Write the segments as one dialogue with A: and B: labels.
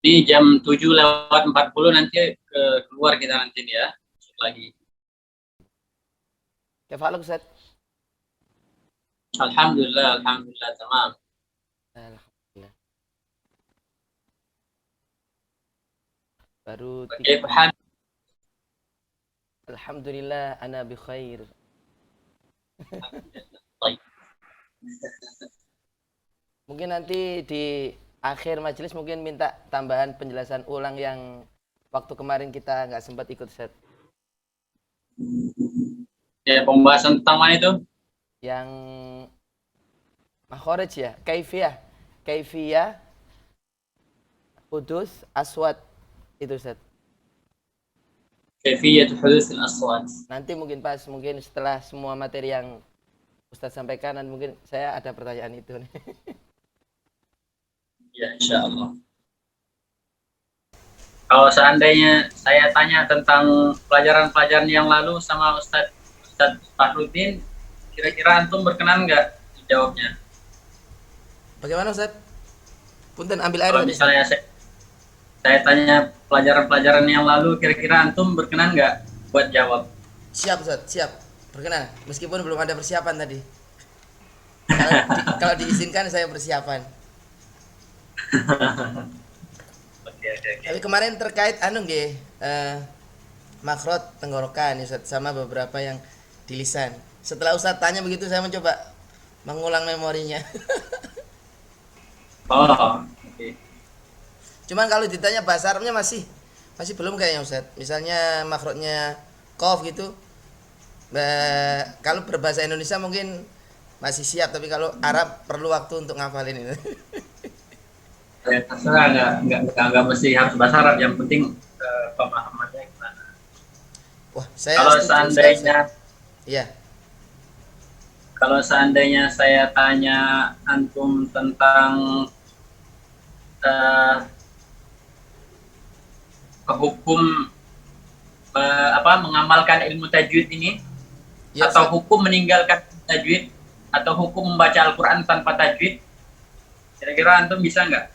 A: Ini jam 7:40 nanti keluar kita nanti ya. Lagi.
B: Kefaluk Ustaz?
A: Alhamdulillah, alhamdulillah, tamam.
B: Alhamdulillah. Baru
A: Kayf hal?
B: Alhamdulillah ana bi khair.
A: Baik.
B: Mungkin nanti di akhir majelis mungkin minta tambahan penjelasan ulang yang waktu kemarin kita nggak sempat ikut Ustaz.
A: Ya, pembahasan tentang mana itu?
B: Yang makhraj ya, kaifiyah. Kaifiyah hudus aswad itu Ustaz.
A: Kaifiyat hudus al-aswat.
B: Nanti mungkin setelah semua materi yang Ustaz sampaikan dan mungkin saya ada pertanyaan itu nih.
A: Ya, insya Allah. Kalau seandainya saya tanya tentang pelajaran-pelajaran yang lalu sama Ustadz Fahrudin, kira-kira antum berkenan nggak jawabnya?
B: Bagaimana Ustaz? Punten ambil air.
A: Kalau misalnya saya tanya pelajaran-pelajaran yang lalu, kira-kira antum berkenan nggak buat jawab?
B: Siap Ustaz, siap. Berkenan. Meskipun belum ada persiapan tadi. Kalau diizinkan saya persiapan.
A: Oke.
B: Tapi kemarin terkait makrot tenggorokan Ustaz, sama beberapa yang di lisan. Setelah Ustaz tanya begitu saya mencoba mengulang memorinya.
A: Oh, oke.
B: Cuman kalau ditanya bahasa Arabnya masih belum kayaknya Ustaz. Misalnya makrotnya qaf gitu. Kalau berbahasa Indonesia mungkin masih siap, tapi kalau Arab perlu waktu untuk ngafalin itu.
A: Ya, terserah, nggak mesti harus bahasa Arab, yang penting pemahamannya gimana.
B: Wah, saya
A: Kalau
B: setuju
A: seandainya
B: Iya.
A: Kalau seandainya saya tanya antum tentang hukum mengamalkan ilmu tajwid ini,
B: Ya,
A: atau
B: Ustaz.
A: hukum meninggalkan tajwid, atau hukum membaca Al-Quran tanpa tajwid, kira-kira antum bisa nggak?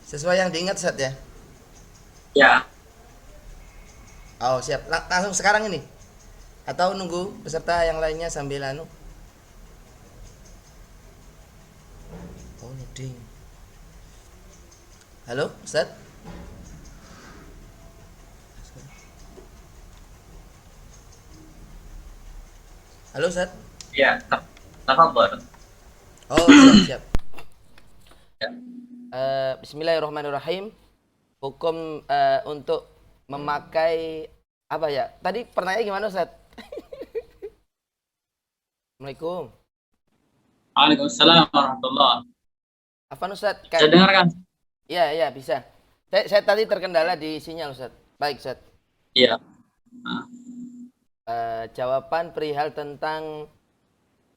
B: Sesuai yang diingat Ustaz ya.
A: Ya,
B: Oh, siap. Langsung sekarang ini. Atau nunggu peserta yang lainnya sambil anu. Oh, nuding. Halo, Ustaz? Halo, Ustaz?
A: ya, tafadhol.
B: Oh, siap, siap.
A: Ya.
B: Bismillahirrahmanirrahim. Hukum untuk memakai apa ya? Tadi pertanyaannya gimana, Ustaz? Assalamualaikum.
A: Waalaikumsalam warahmatullah.
B: Apa Ustaz?
A: Saya dengarkan.
B: Iya, bisa. Saya tadi terkendala di sinyal, Ustaz. Baik, Ustaz.
A: Iya. Nah,
B: Jawaban perihal tentang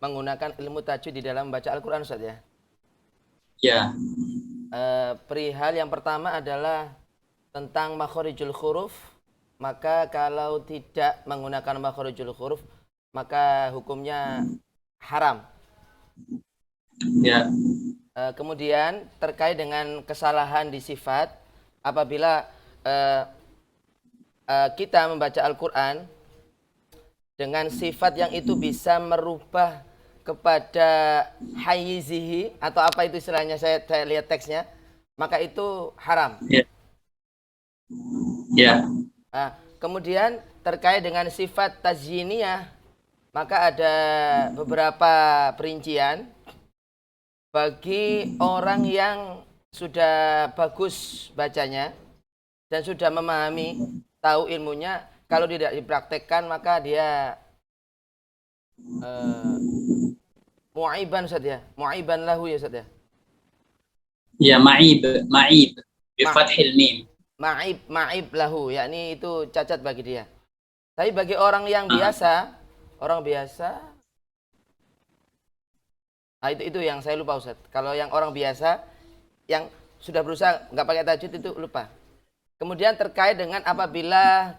B: menggunakan ilmu tajwid di dalam baca Al-Quran, Ustaz ya.
A: ya.
B: Perihal yang pertama adalah tentang makhorijul huruf. Maka kalau tidak menggunakan makhorijul huruf, maka hukumnya haram.
A: Ya.
B: Kemudian terkait dengan kesalahan di sifat, apabila kita membaca Al-Quran dengan sifat yang itu bisa merubah kepada hayyizihi, atau apa itu istilahnya, saya lihat teksnya, maka itu haram.
A: Ya. Ya.
B: Nah, kemudian terkait dengan sifat tazyiniyah, maka ada beberapa perincian bagi orang yang sudah bagus bacanya dan sudah memahami, tahu ilmunya. Kalau tidak dipraktekkan maka dia mu'iban Ustaz ya, mu'iban lahu ya Ustaz ya.
A: Ya, ma'ib bi fathil mim.
B: Ma'ib lahu, yakni itu cacat bagi dia. Tapi bagi orang yang biasa, nah itu yang saya lupa Ustaz. Kalau yang orang biasa yang sudah berusaha nggak pakai tajwid itu lupa. Kemudian terkait dengan apabila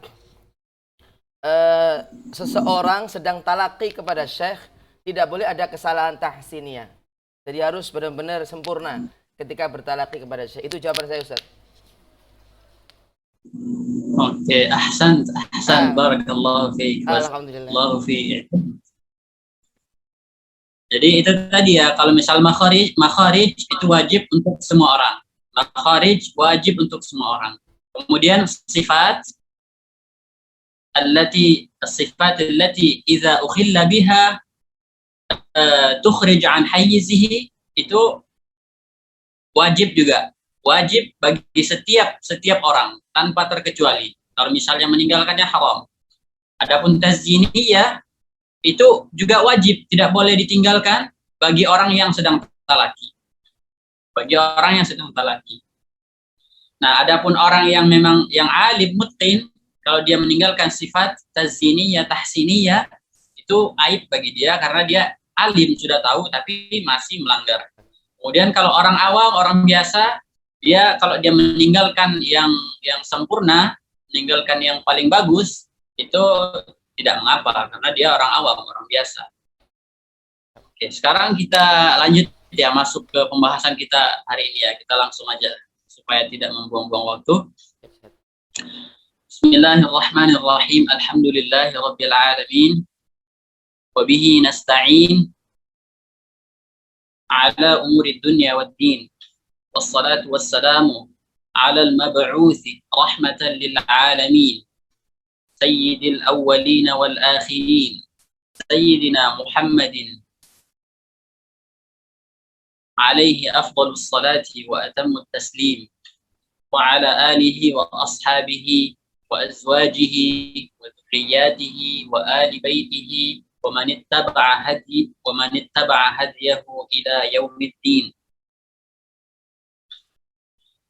B: seseorang sedang talaki kepada syekh, tidak boleh ada kesalahan tahsiniyah. Jadi harus benar-benar sempurna. ketika bertalaki kepada Syekh. Itu jawaban saya, Ustaz.
A: Oke, ahsan, barakallahu fiik.
B: Alhamdulillah.
A: Barakallahu fiik. Jadi itu tadi ya, kalau misal makharij itu wajib untuk semua orang. Makharij wajib untuk semua orang. Kemudian sifat allati idza ukhilla biha tukhrij an hayyizihi, itu wajib juga. Wajib bagi setiap orang tanpa terkecuali. Kalau misalnya meninggalkannya haram. Adapun tazyiniyah itu juga wajib, tidak boleh ditinggalkan bagi orang yang sedang talaki. Bagi orang yang sedang talaki. Nah, adapun orang yang memang yang alim mutqin, kalau dia meninggalkan sifat tazyiniyah, tahsiniyah, itu aib bagi dia karena dia alim, sudah tahu tapi masih melanggar. Kemudian kalau orang awam, orang biasa, dia kalau dia meninggalkan yang sempurna, meninggalkan yang paling bagus, itu tidak mengapa karena dia orang awam, orang biasa. Oke, sekarang kita lanjut ya, masuk ke pembahasan kita hari ini ya. Kita langsung aja supaya tidak membuang-buang waktu. Bismillahirrahmanirrahim. Alhamdulillahirabbil alamin. Wa bihi nasta'in ala umuri dunya waddin. Wassalatu wassalamu ala al-mab'uthi rahmatan lil alamin. سيد الأولين والآخرين سيدنا محمد عليه أفضل الصلاة وأتم التسليم وعلى آله وأصحابه وأزواجه وذرياته وآل بيته ومن اتبع هديه إلى يوم الدين.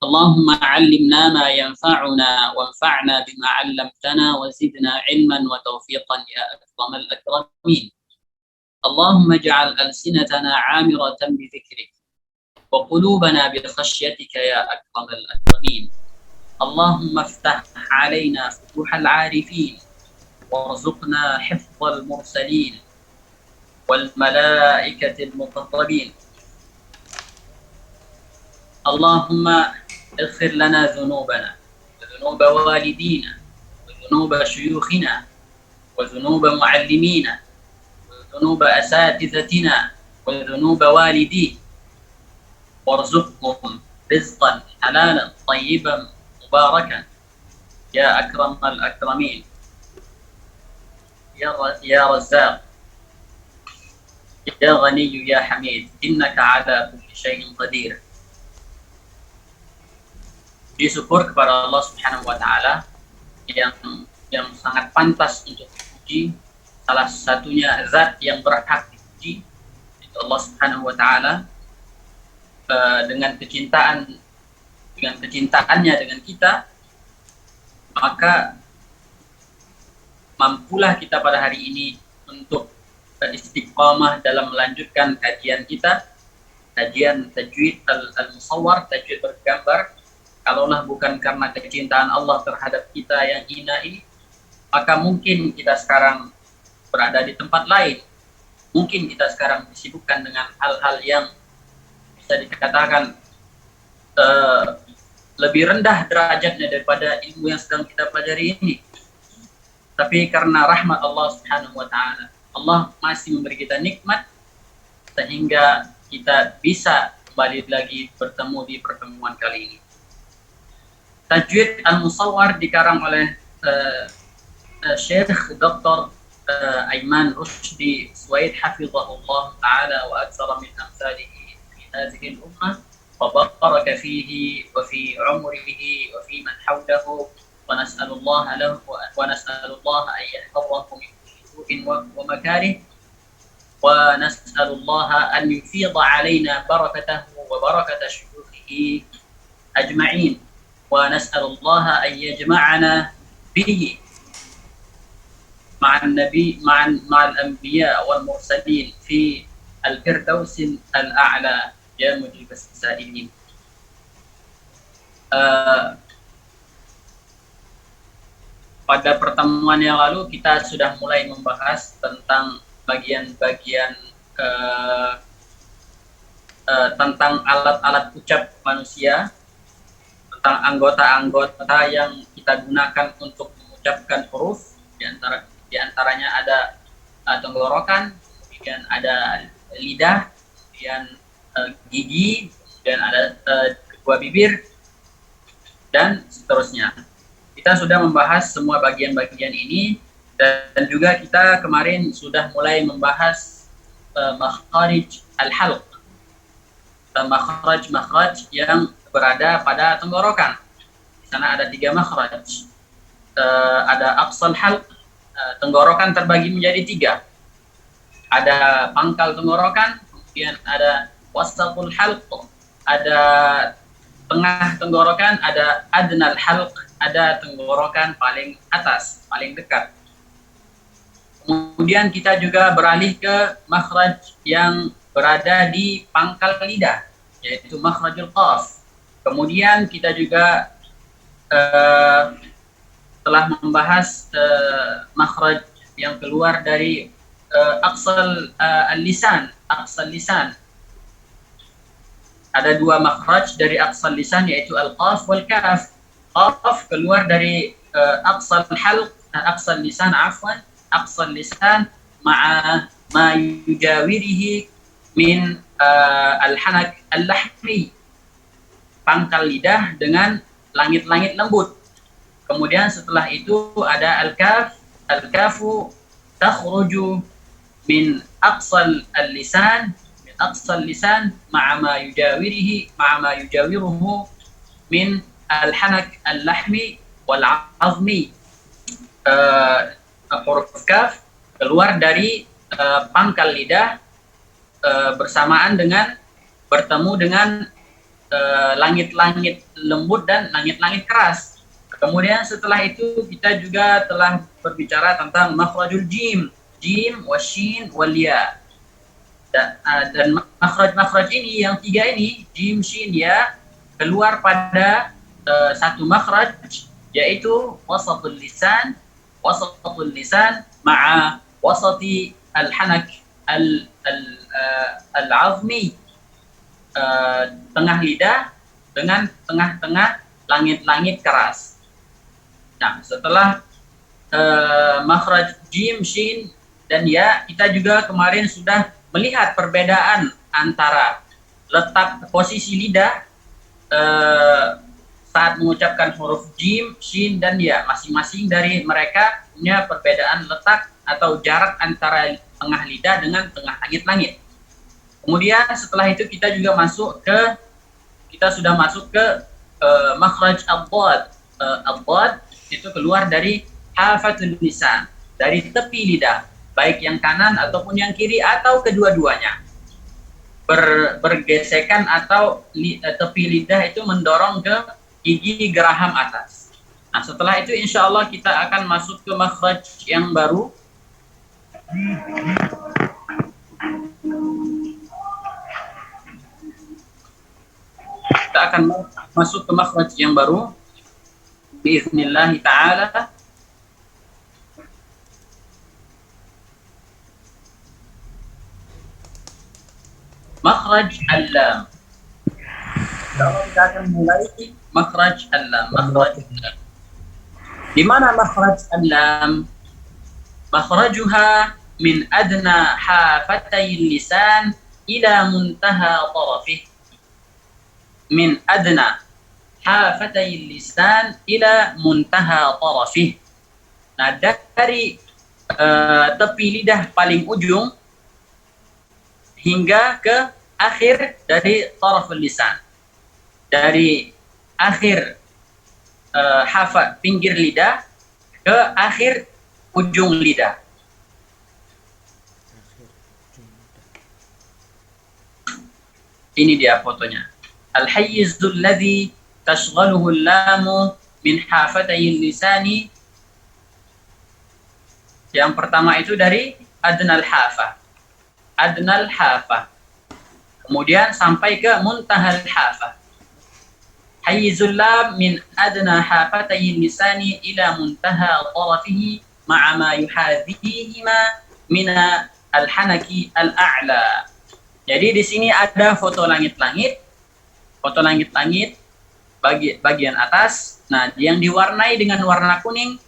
A: اللهم علمنا ما ينفعنا وانفعنا بما علمتنا وزدنا علما وتوفيقا يا أكرم الأكرمين. اللهم اجعل ألسنتنا عامرة بذكرك وقلوبنا بخشيتك يا أكرم الأكرمين. اللهم افتح علينا فتوح العارفين وارزقنا حفظ المرسلين والملائكة المقربين. اللهم اغفر لنا ذنوبنا وذنوب والدينا وذنوب شيوخنا وذنوب معلمينا وذنوب أساتذتنا وذنوب والدي وارزقهم رزقا حلالا طيبا مباركا يا أكرم الأكرمين يا رزاق يا غني يا حميد إنك على كل شيء قدير. Syukur kepada Allah Subhanahu wa taala yang sangat pantas untuk dipuji. Salah satunya zat yang berhak dipuji itu Allah Subhanahu wa taala, dengan kecintaannya dengan kita, maka mampulah kita pada hari ini untuk istiqamah dalam melanjutkan kajian kita, kajian tajwid al-musawwar, tajwid bergambar. Kalaulah bukan karena kecintaan Allah terhadap kita yang hina ini, maka mungkin kita sekarang berada di tempat lain. Mungkin kita sekarang disibukkan dengan hal-hal yang bisa dikatakan lebih rendah derajatnya daripada ilmu yang sedang kita pelajari ini. Tapi karena rahmat Allah Subhanahu wa taala, Allah masih memberi kita nikmat sehingga kita bisa kembali lagi bertemu di pertemuan kali ini. Tajwid al-Musawwar dikarang oleh Syekh Dr. Aiman Rushdi Suwaid hafizahullah ta'ala wa aksara min amsalihi fi hadhihi al-ummah wa baraka fihi wa fi umrihi wa fi man hawlahu wa nas'alullah lahu wa nas'alullah an yahfazahu min su'in wa makarih wa nas'alullah an yufidha alaina barakatahu wa barakata syuyukhihi ajma'in. ونسأل الله أن يجمعنا به مع الأنبياء والمرسلين في الفردوس الأعلى يا مجيب السائلين. Pada pertemuan yang lalu kita sudah mulai membahas tentang bagian-bagian tentang alat-alat ucap manusia, tentang anggota-anggota yang kita gunakan untuk mengucapkan huruf. Di antaranya ada tenggorokan, kemudian ada lidah, kemudian gigi, dan ada kedua bibir, dan seterusnya. Kita sudah membahas semua bagian-bagian ini, dan juga kita kemarin sudah mulai membahas makharij al-halq, makhraj yang berada pada tenggorokan. Di sana ada 3 makhraj. Ada aqsal halq, tenggorokan terbagi menjadi 3. Ada pangkal tenggorokan, kemudian ada wasatul halq, ada tengah tenggorokan, ada adnal halq, ada tenggorokan paling atas, paling dekat. Kemudian kita juga beralih ke makhraj yang berada di pangkal lidah, yaitu makhrajul qaf. Kemudian kita juga telah membahas makhraj yang keluar dari aqsal al-lisan, aqsal lisan. Ada 2 makhraj dari aqsal lisan, yaitu al-qaf wal kaf. Qaf keluar dari aqsal halq, aqsal lisan, afwan, aqsal lisan ma'a ma yujawirihi min al-hanak al-lahmi, pangkal lidah dengan langit-langit lembut. Kemudian setelah itu ada al-kaf, al-kafu takhruju min aqsal al-lisan, min aqsal lisan ma'a ma yujawirihi, ma'a ma yujawiruhu min al-hanak al-lahmi wal-azmi. Huruf kaf keluar dari pangkal lidah bersamaan dengan bertemu dengan langit-langit lembut dan langit-langit keras. Kemudian setelah itu kita juga telah berbicara tentang makhrajul jim, jim, washin, walya. Dan makhraj ini, yang 3 ini, jim, shin, ya, keluar pada satu makhraj, yaitu wasatul lisan ma'a wasati al-hanak al-azmi, tengah lidah dengan tengah-tengah langit-langit keras. Nah, setelah makhraj jim, shin, dan ya, kita juga kemarin sudah melihat perbedaan antara letak posisi lidah saat mengucapkan huruf jim, shin, dan ya. Masing-masing dari mereka punya perbedaan letak atau jarak antara tengah lidah dengan tengah langit-langit. Kemudian setelah itu kita juga sudah masuk ke makhraj ad-dad. Ad-dad itu keluar dari hafatul lisan, dari tepi lidah, baik yang kanan ataupun yang kiri atau kedua-duanya. Bergesekan atau tepi lidah itu mendorong ke gigi geraham atas. Nah, setelah itu insya Allah kita akan masuk ke makhraj yang baru. Kita akan masuk ke makhraj yang baru biiznillah ta'ala. Makhraj al-lam. Kalau kita akan mulai makhraj al-lam. Di mana makhraj al-lam? Makhrajuha min adna hafatay lisan ila muntaha tarafih. Min adna hafatay lisan ila muntaha tarafih. Nah, dari tepi lidah paling ujung hingga ke akhir dari taraful lisan. Dari akhir hafat pinggir lidah ke akhir ujung lidah. Ini dia fotonya. Al-hayyizul ladzi tashghaluhu al-lamu min hafatay lisani. Yang pertama itu dari adnal hafa. Adnal hafa. Kemudian sampai ke muntahal hafa. Hayyizul lam min adna hafatay lisani ila muntaha tarafihi ma'a ma yuhadhihima min al-hanaki al-a'la. Jadi di sini ada foto langit-langit, bagian atas. Nah, yang diwarnai dengan warna kuning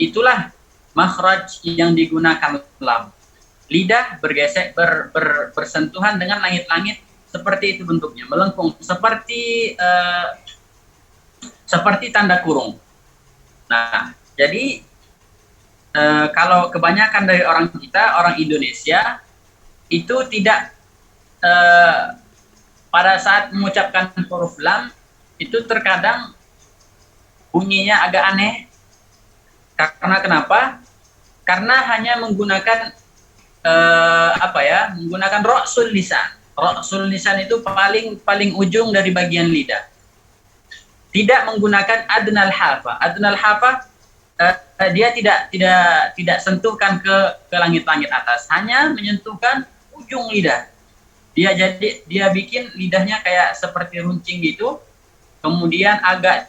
A: itulah makhraj yang digunakan lam. Lidah bersentuhan dengan langit-langit seperti itu bentuknya, melengkung seperti tanda kurung. Nah, jadi kalau kebanyakan dari orang Indonesia itu tidak pada saat mengucapkan huruf lam itu terkadang bunyinya agak aneh. Karena kenapa? Karena hanya menggunakan menggunakan ra'sul lisan. Ra'sul lisan itu paling ujung dari bagian lidah. Tidak menggunakan adnal hafa. Adnal hafa dia tidak sentuhkan ke langit-langit atas, hanya menyentuhkan ujung lidah. Dia bikin lidahnya kayak seperti runcing gitu. Kemudian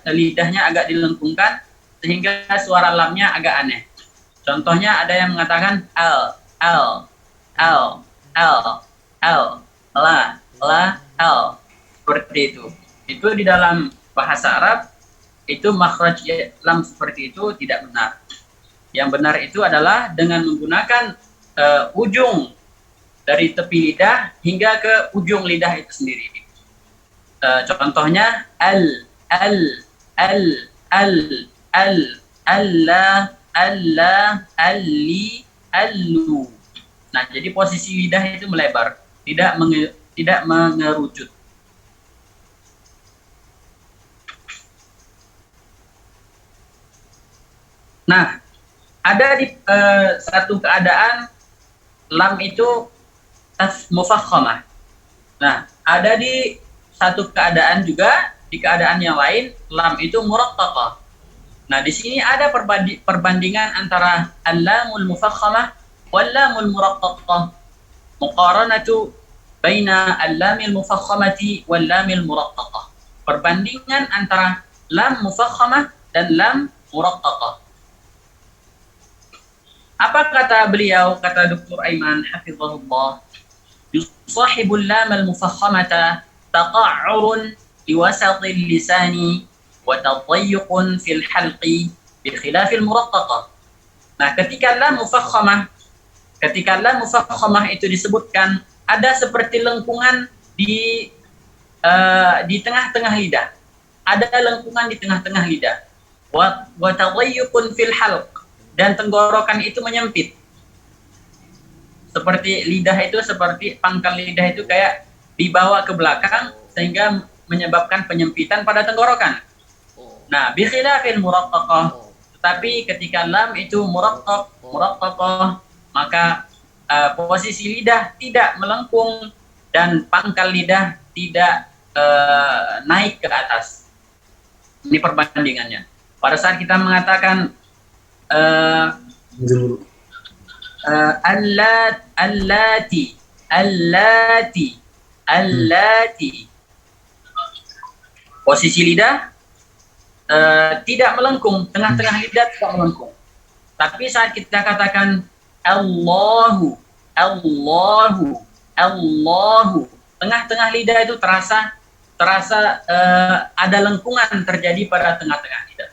A: lidahnya agak dilengkungkan sehingga suara lamnya agak aneh. Contohnya ada yang mengatakan al, la, seperti itu. Itu di dalam bahasa Arab itu makhraj lam seperti itu tidak benar. Yang benar itu adalah dengan menggunakan ujung dari tepi lidah hingga ke ujung lidah itu sendiri. Contohnya alla, alli, allu. Nah, jadi posisi lidah itu melebar, tidak mengerucut. Nah, ada di satu keadaan lam itu mufakhamah. Nah, ada di satu keadaan juga, di keadaan yang lain lam itu muraqqaqah. Nah, di sini ada perbandingan antara al-lamul mufakhamah wal lamul muraqqaqah. Muqaranatu baina al-lamil mufakhamati wal lamil muraqqaqah. Perbandingan antara lam mufakhamah dan lam muraqqaqah. Apa kata beliau, kata Dr. Aiman hafizahullah? Yusahibul lam al-mufakhamata taqa'urun liwasatil lisani wa tadayyuqun fil halqi bi khilafil muraqqaqah. Nah, ketika lam mufakhamah itu disebutkan ada seperti lengkungan di tengah-tengah lidah. Ada lengkungan di tengah-tengah lidah. Wa tadayyuqun fil halq, dan tenggorokan itu menyempit. Seperti pangkal lidah itu kayak dibawa ke belakang sehingga menyebabkan penyempitan pada tenggorokan. Nah, bi khilafil muraqqaqah, tetapi ketika lam itu muraqqaqah, maka posisi lidah tidak melengkung dan pangkal lidah tidak naik ke atas. Ini perbandingannya. Pada saat kita mengatakan allati, posisi lidah tidak melengkung, tengah-tengah lidah tidak melengkung. Tapi saat kita katakan Allahu, tengah-tengah lidah itu terasa ada lengkungan terjadi pada tengah-tengah lidah.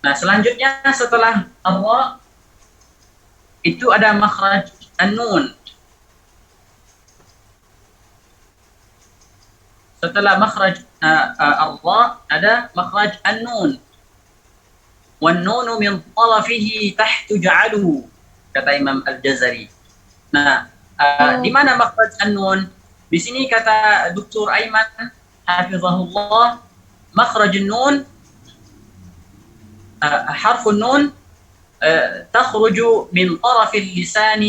A: Nah, selanjutnya setelah Allah itu ada makhraj an-nun. Setelah makhraj Allah ada makhraj an-nun. Wan-nunu min talafihi tahtu ja'aluhu, kata Imam Al-Jazari. Nah, di mana makhraj an-nun? Di sini kata Dr. Aiman hafizahullah, makhraj an-nun حرف النون تخرج من طرف اللسان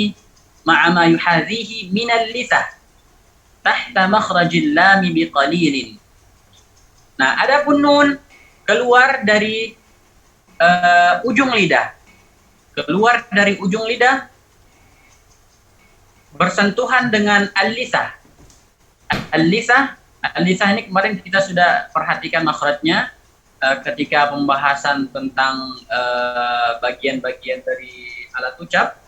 A: مع ما يحاذيه من اللثة تحت مخرج اللام بقليل. Nah, adapun nun keluar dari ujung lidah. Keluar dari ujung lidah bersentuhan dengan al-lisah. Al-lisah ini kemarin kita sudah perhatikan makhrajnya ketika pembahasan tentang bagian-bagian dari alat ucap.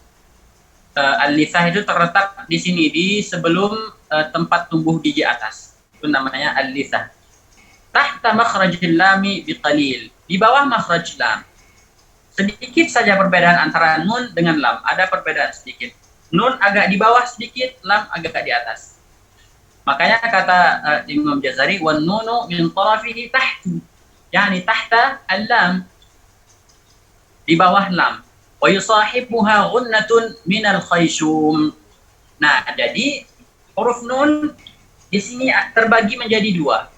A: al-lisah itu terletak di sini, di sebelum tempat tumbuh gigi atas. Itu namanya al-lisah. Tahta makhrajil lami biqalil. Di bawah makhraj lam. Sedikit saja perbedaan antara nun dengan lam. Ada perbedaan sedikit. Nun agak di bawah sedikit, lam agak di atas. Makanya kata Imam Jazari, wan nunu min tarafihi tahtu. Yani tahta al-lam. Di bawah lam. Wa yusahibuha ghunnatun minal khayshum. Nah, jadi huruf nun di sini terbagi menjadi dua.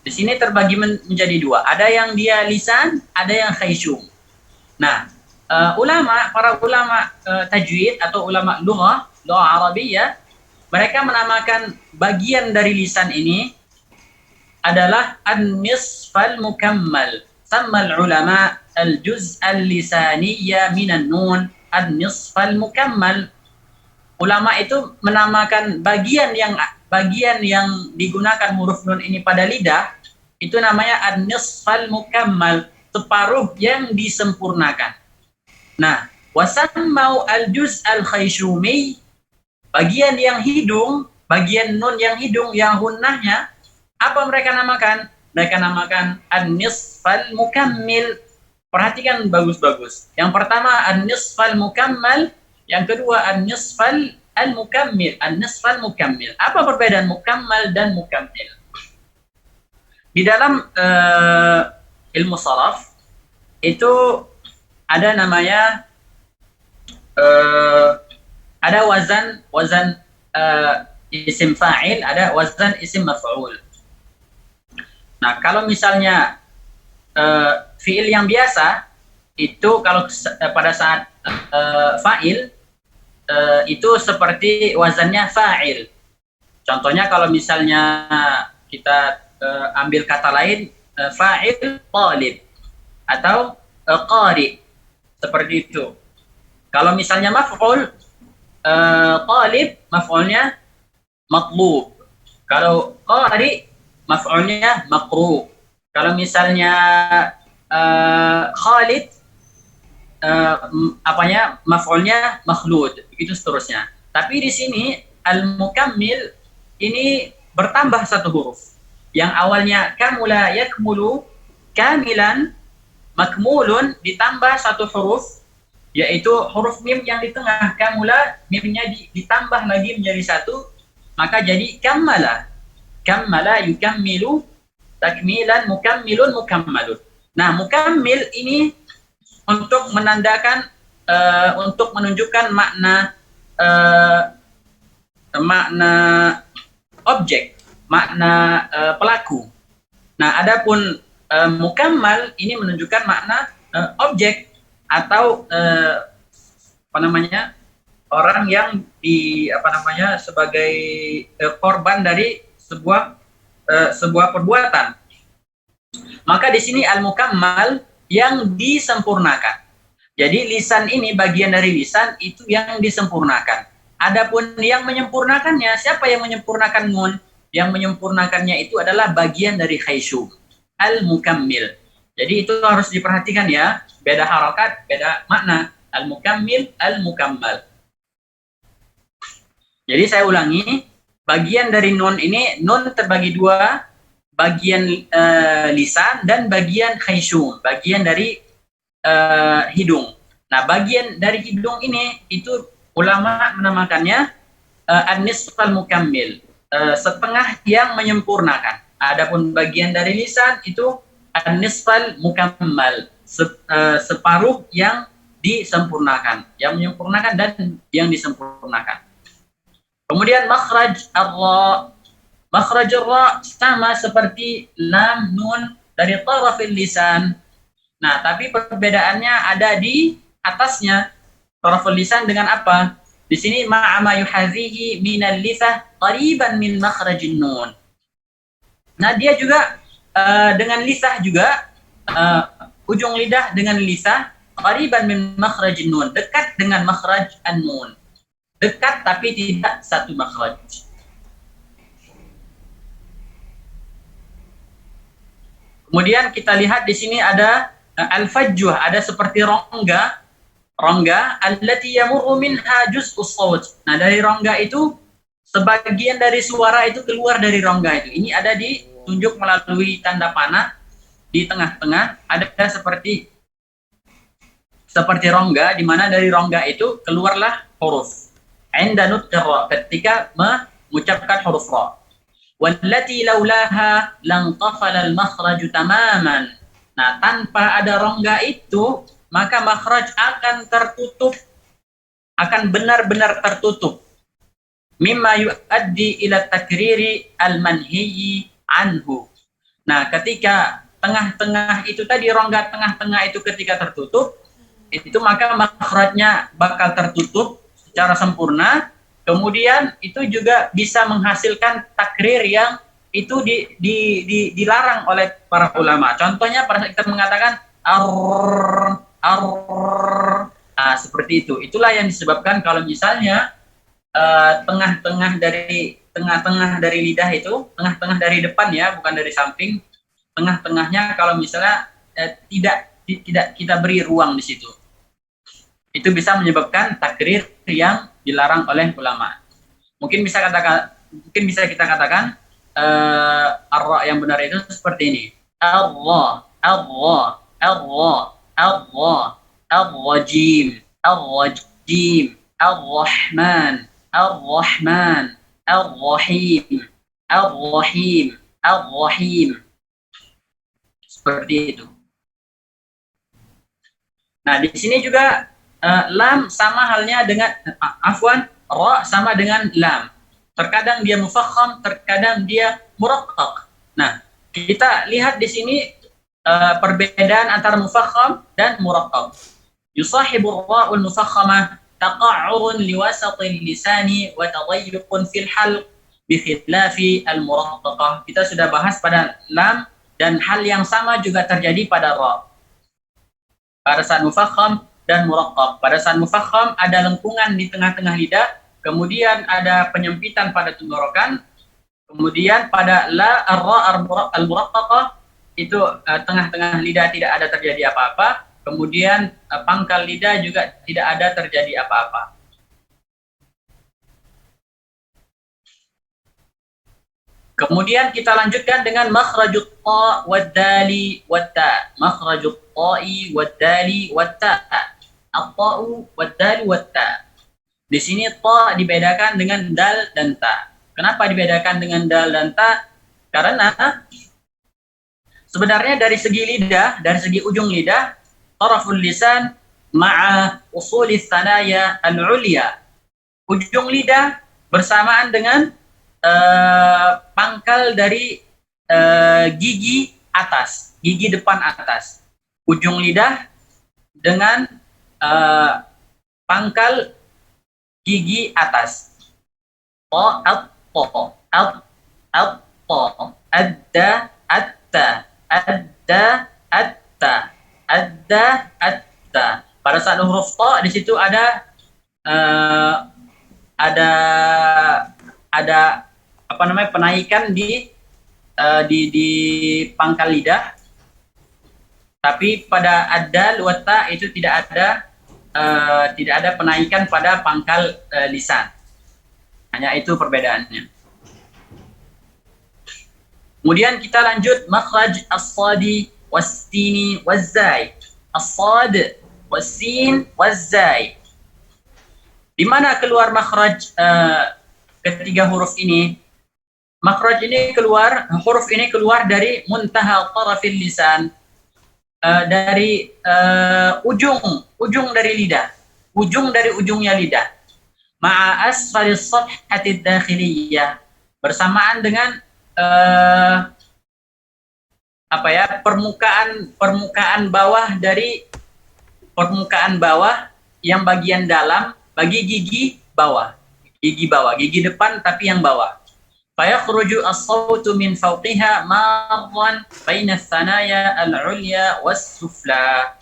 A: Di sini terbagi menjadi dua. Ada yang dia lisan, ada yang khayshum. Nah, para ulama tajwid atau ulama lughah Arabiyah, mereka menamakan bagian dari lisan ini adalah an-nisfal mukammal. Sammal ulama al-juz' al-lisaniyya minan nun an-nisfal mukammal. Ulama itu menamakan bagian yang digunakan huruf nun ini pada lidah, itu namanya an-nisfal mukammal, separuh yang disempurnakan. Nah, wasammau al-juz' al-khayshumi, bagian yang hidung, bagian nun yang hidung, yang gunnahnya, apa mereka namakan? Mereka namakan an-nisfal mukammil. Perhatikan bagus-bagus. Yang pertama an-nisfal mukammal, yang kedua an-nisfal al-mukammil. An-nisfal mukammil. Apa perbedaan mukammal dan mukammil? Di dalam ilmu sharaf itu ada namanya ada wazan isim fa'il, ada wazan isim maf'ul. Nah, kalau misalnya fiil yang biasa itu kalau pada saat fa'il itu seperti wazannya fa'il. Contohnya kalau misalnya kita ambil kata lain, fa'il talib atau qari, seperti itu. Kalau misalnya maf'ul, talib maf'ulnya matlub. Kalau qari maf'ulnya maqru. Kalau misalnya Khalid, maf'ulnya makhlud, begitu seterusnya. Tapi di sini al-mukammil ini bertambah satu huruf. Yang awalnya kamula yakmulu, kamilan, makmulun, ditambah satu huruf, yaitu huruf mim yang di tengah. Kamula, mimnya ditambah lagi menjadi satu, maka jadi kammala. Kammala yukammilu, takmilan, mukammilun, mukammalun. Nah, mukammil ini untuk menandakan, untuk menunjukkan makna objek, makna pelaku. Nah, adapun mukammal ini menunjukkan makna objek atau orang yang sebagai korban dari sebuah perbuatan. Maka di sini al-mukammal yang disempurnakan. Jadi lisan ini, bagian dari lisan itu yang disempurnakan. Adapun yang menyempurnakannya, siapa yang menyempurnakan nun? Yang menyempurnakannya itu adalah bagian dari khayshum, al-mukammil. Jadi itu harus diperhatikan ya, beda harokat, beda makna. Al-mukammil, al-mukammal. Jadi saya ulangi, bagian dari nun ini, nun terbagi dua, bagian lisan dan bagian khayshum, bagian dari hidung. Nah, bagian dari hidung ini itu ulama menamakannya an-nisfal mukammil, setengah yang menyempurnakan. Adapun bagian dari lisan itu an-nisfal mukammal, separuh yang disempurnakan, yang menyempurnakan dan yang disempurnakan. Kemudian makhraj ar-ra. Makhraj ar-ra sama seperti lam, nun dari tarafil lisan. Nah, tapi perbedaannya ada di atasnya. Tarafil lisan dengan apa? Di sini ma'ama yuhazihi minal lisah qariban min makhrajin nun. Nah, dia juga dengan lisah juga, ujung lidah dengan lisah qariban min makhrajin nun, dekat dengan makhraj an-nun. Dekat tapi tidak satu makhraj. Kemudian kita lihat di sini ada al-fajjuh, ada seperti rongga. rongga allati yamurru minha juz'us shawt. Nah, dari rongga itu sebagian dari suara itu keluar dari rongga itu. Ini ada ditunjuk melalui tanda panah di tengah-tengah, ada seperti rongga, di mana dari rongga itu keluarlah huruf. Inda nutqir ra, ketika mengucapkan huruf ra. Wallati laulaha lanqafala al-makhraju tamaman. Nah, tanpa ada rongga itu, maka makhraj akan tertutup, akan benar-benar tertutup. Mimma yuaddi ila takriri al-manhiyi anhu. Nah, ketika tengah-tengah itu tadi, rongga tengah-tengah itu ketika tertutup, itu maka makhrajnya bakal tertutup secara sempurna. Kemudian itu juga bisa menghasilkan takrir yang itu dilarang oleh para ulama. Contohnya pada saat kita mengatakan nah, seperti itu. Itulah yang disebabkan kalau misalnya tengah-tengah dari lidah itu, tengah-tengah dari depan ya, bukan dari samping. Tengah-tengahnya kalau misalnya tidak kita beri ruang di situ, itu bisa menyebabkan takrir yang dilarang oleh ulama. Mungkin bisa kita katakan ar-ra yang benar itu seperti ini. Allah, Allah, Allah, Allah, ar-rajim, ar-rajim, ar-rahman, ar-rahman, ar-rahim, ar-rahim, ar-rahim. Seperti itu. Nah, di sini juga lam sama halnya dengan ra sama dengan lam. Terkadang dia mufakham, terkadang dia muraqqaq. Nah, kita lihat di sini perbedaan antara mufakham dan muraqqaq. Yusahibu ar-ra'ul mufakhamah taqa'urun liwasatil lisani wa tadayyuqun fil halq bi khilafi al-muraqqaqah. Kita sudah bahas pada lam, dan hal yang sama juga terjadi pada ra. Pada saat mufakham dan muraqqaq. Pada saat mufakham ada lengkungan di tengah-tengah lidah, kemudian ada penyempitan pada tenggorokan, kemudian pada la ar-ra al-muraqqaqah itu tengah-tengah lidah tidak ada terjadi apa-apa, kemudian pangkal lidah juga tidak ada terjadi apa-apa. Kemudian kita lanjutkan dengan makhrajut ta wad dali wat ta. Makhrajut ta'i wad dali wat ta. At-ta'u wad dali wat ta. Di sini ta dibedakan dengan dal dan ta. Kenapa dibedakan dengan dal dan ta? Karena sebenarnya dari segi lidah, dari segi ujung lidah, taraful lisan ma'a usulis thanaya al-ulya. Ujung lidah bersamaan dengan pangkal dari gigi atas, gigi depan atas. Ujung lidah dengan pangkal gigi atas. Ta, at-ta, at-ta, adda, atta, adda, atta, adda, atta. Pada saat huruf ta di situ ada penaikan di pangkal lidah, tapi pada ad-dal wa ta itu tidak ada penaikan pada pangkal lisan. Hanya itu perbedaannya. Kemudian kita lanjut makhraj as-sadi was-sini waz-zai. As-sad was-sin waz-zai. Di mana keluar makhraj ketiga huruf ini? Makhraj ini keluar, huruf ini keluar dari muntaha tarafil lisan, dari ujung dari lidah, ujung dari ujungnya lidah. Ma'a asfalis safhatid dakhiliyah, bersamaan dengan permukaan bawah dari permukaan bawah yang bagian dalam bagi gigi bawah, gigi depan tapi yang bawah. Fayakhruju as-sawtu min fawqiha marran baina thanaya al-ulya was-sufla.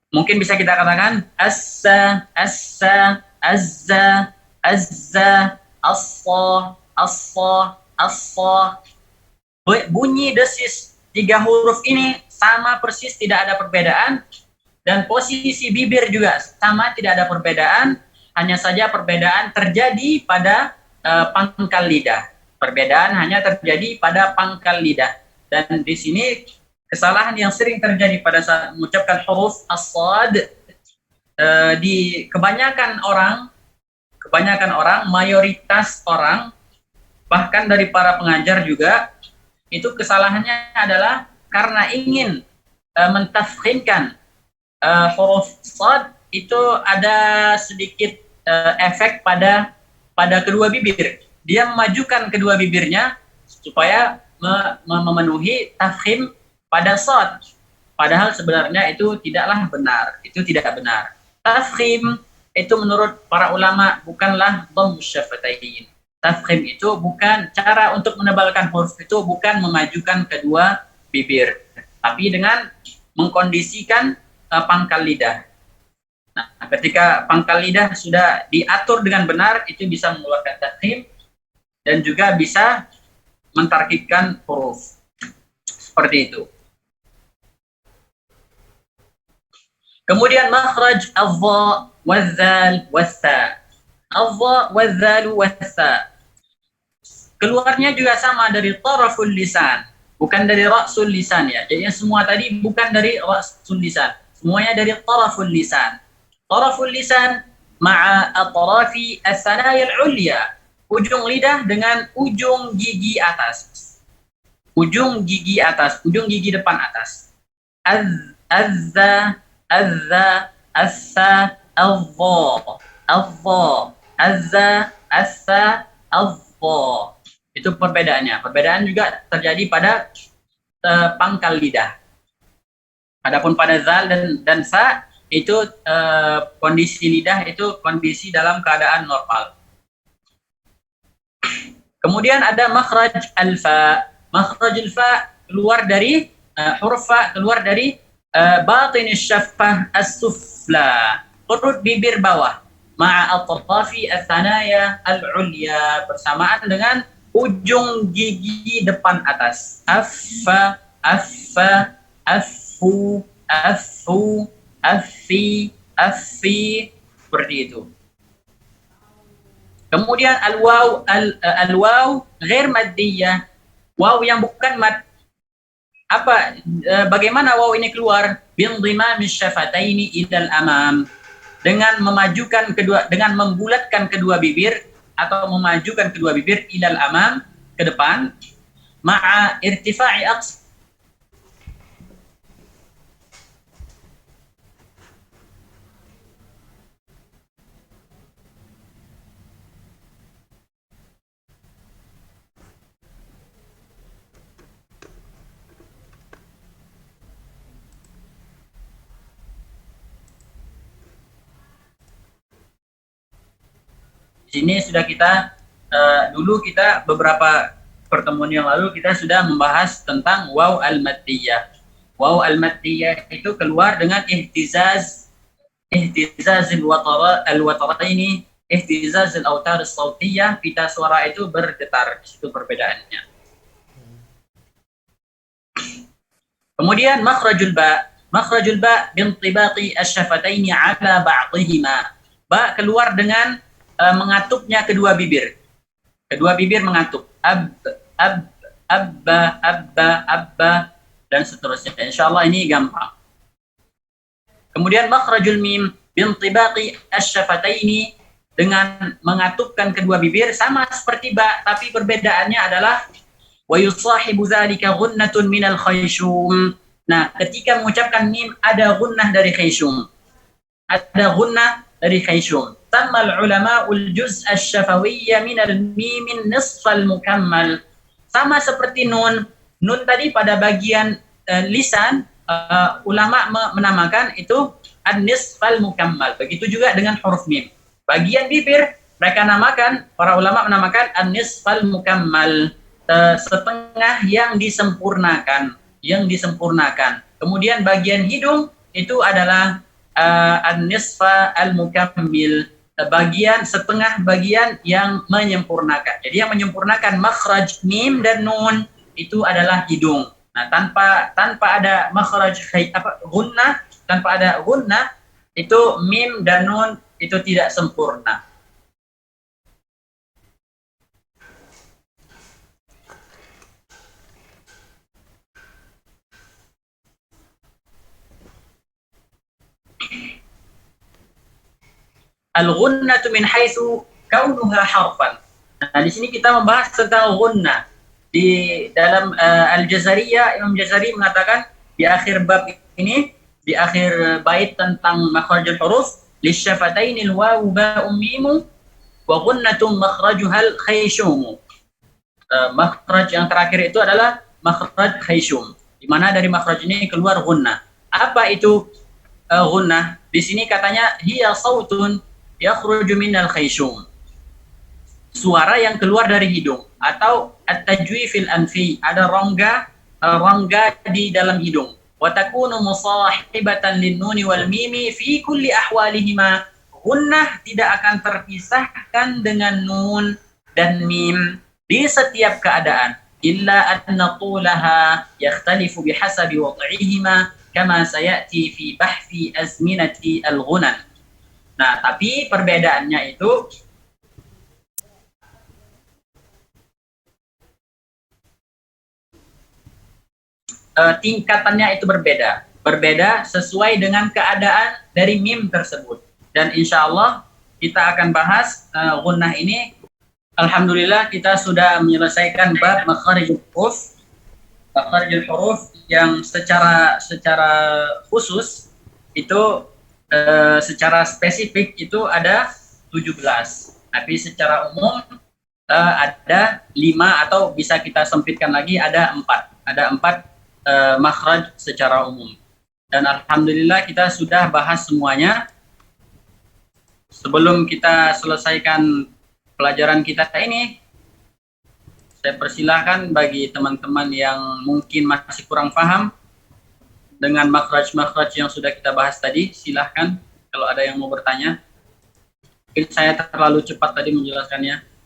A: Mungkin bisa kita katakan assa, assa, azza, azza, assa, assa, assa. Bunyi desis tiga huruf ini sama persis, tidak ada perbedaan, Dan posisi bibir juga sama, tidak ada perbedaan, hanya saja perbedaan terjadi pada pangkal lidah. Perbedaan hanya terjadi pada pangkal lidah. Dan di sini kesalahan yang sering terjadi pada saat mengucapkan huruf as-sad, di kebanyakan orang, mayoritas orang, bahkan dari para pengajar juga, itu kesalahannya adalah karena ingin mentafkhimkan huruf sad, itu ada sedikit efek pada kedua bibir. Dia memajukan kedua bibirnya supaya memenuhi tafkhim pada sad. Padahal sebenarnya itu tidaklah benar, itu tidak benar. Tafkhim itu menurut para ulama bukanlah dhammu syafatain. Tafkhim itu bukan cara untuk menebalkan huruf, itu bukan memajukan kedua bibir, tapi dengan mengkondisikan pangkal lidah. Nah, ketika pangkal lidah sudah diatur dengan benar, itu bisa mengeluarkan tafkhim dan juga bisa mentarkibkan huruf. Seperti itu. Kemudian makhraj al-dha wal-dhal was-sa. Al-dha wal-dhal was-sa. Keluarnya juga sama dari taraful lisan, bukan dari ra'sul lisan ya. Jadi semua tadi bukan dari ra'sul lisan, semuanya dari taraful lisan. Taraful lisan ma'a atrafi as-sanaya al-ulya. Ujung lidah dengan ujung gigi atas. Ujung gigi atas, ujung gigi depan atas. Az-za, az-za, as-sa, al-dha, al-dha, az-za, as-sa, al-dha. Itu perbedaannya. Perbedaan juga terjadi pada pangkal lidah. Adapun pada zal dan sa, itu kondisi lidah itu kondisi dalam keadaan normal. Kemudian ada makhraj al-fa. Makhraj al-fa keluar dari huruf fa, keluar dari batin asy-syaffah as-sufla, perut bibir bawah, ma'a atrafi ats-tsanaya al-ulya, bersamaan dengan ujung gigi depan atas. Affa, affa, affu, affu, affi, affi, seperti itu. Kemudian al-waw, al-waw ghair maddiyah, waw yang bukan mad. Apa bagaimana waw ini keluar? Bindhimam syafataini ilal amam, dengan memajukan kedua, dengan membulatkan kedua bibir atau memajukan kedua bibir ilal amam, ke depan, ma'a irtifa'i aqs. Di sini sudah kita dulu kita beberapa pertemuan yang lalu kita sudah membahas tentang waw al-maddiyah. Waw al-maddiyah itu keluar dengan ihtizaz al-wataraini, ihtizaz al-awtar as-sautiyah, pita suara itu bergetar. Itu perbedaannya. Kemudian makhrajul ba. Makhrajul ba bintibaqi asy-syafataini ala ba'dihima. Ba keluar dengan mengatupnya kedua bibir. Kedua bibir mengatup. Abba, dan seterusnya. Insyaallah ini gampang. Kemudian makhrajul mim bintibaqi asy-syafataini, dengan mengatupkan kedua bibir sama seperti ba, tapi perbedaannya adalah wa yusahibu dzalika ghunnatun minal khayshum. Nah, ketika mengucapkan mim ada gunnah dari khayshum. Ada gunnah dari khayshum. Tammal ulama'ul juz' asy-syafawiyya minal mim nisf al-mukammal. Sama seperti nun. Nun tadi pada bagian lisan, ulama menamakan itu an-nisf al-mukammal. Begitu juga dengan huruf mim. Bagian bibir mereka namakan, para ulama menamakan an-nisf al-mukammal, setengah yang disempurnakan, Kemudian bagian hidung itu adalah an-nisfa al-mukammil, setengah bagian yang menyempurnakan. Jadi yang menyempurnakan makhraj mim dan nun itu adalah hidung. Nah, tanpa ada makhraj gunnah, tanpa ada gunnah, itu mim dan nun itu tidak sempurna. Al-ghunnatu min haitsu kaunuha harfan. Nah, di sini kita membahas tentang gunnah. Di dalam Al-Jazariyah, Imam Jazari mengatakan di akhir bab ini, di akhir bait tentang makhrajul huruf, lisyafatainil wawu ba'um mimu wa ghunnatun makhrajuhal khayshum. Makhraj yang terakhir itu adalah makhraj khayshum, di mana dari makhraj ini keluar gunnah. Apa itu gunnah? Di sini katanya hiya sautun yakhruju minal khayshum. Suara yang keluar dari hidung, atau at-tajwi fil anfi, ada rongga di dalam hidung. Wa takunu musahibatan lin nuni wal mimi fi kulli ahwalihima. Gunnah tidak akan terpisahkan dengan nun dan mim di setiap keadaan. Illa anna tulaha yakhtalifu bihasabi wad'ihima kama sayati fi bahthi azminati al-ghunan. Nah, tapi perbedaannya itu tingkatannya itu berbeda sesuai dengan keadaan dari mim tersebut. Dan insya Allah kita akan bahas gunnah ini. Alhamdulillah kita sudah menyelesaikan bab makharijul huruf yang secara khusus itu secara spesifik itu ada 17, tapi secara umum ada 5, atau bisa kita sempitkan lagi ada 4 makhraj secara umum. Dan alhamdulillah kita sudah bahas semuanya. Sebelum kita selesaikan pelajaran kita ini, saya persilahkan bagi teman-teman yang mungkin masih kurang paham dengan makhraj-makhraj yang sudah kita bahas tadi, silahkan kalau ada yang mau bertanya. Mungkin saya terlalu cepat tadi menjelaskannya.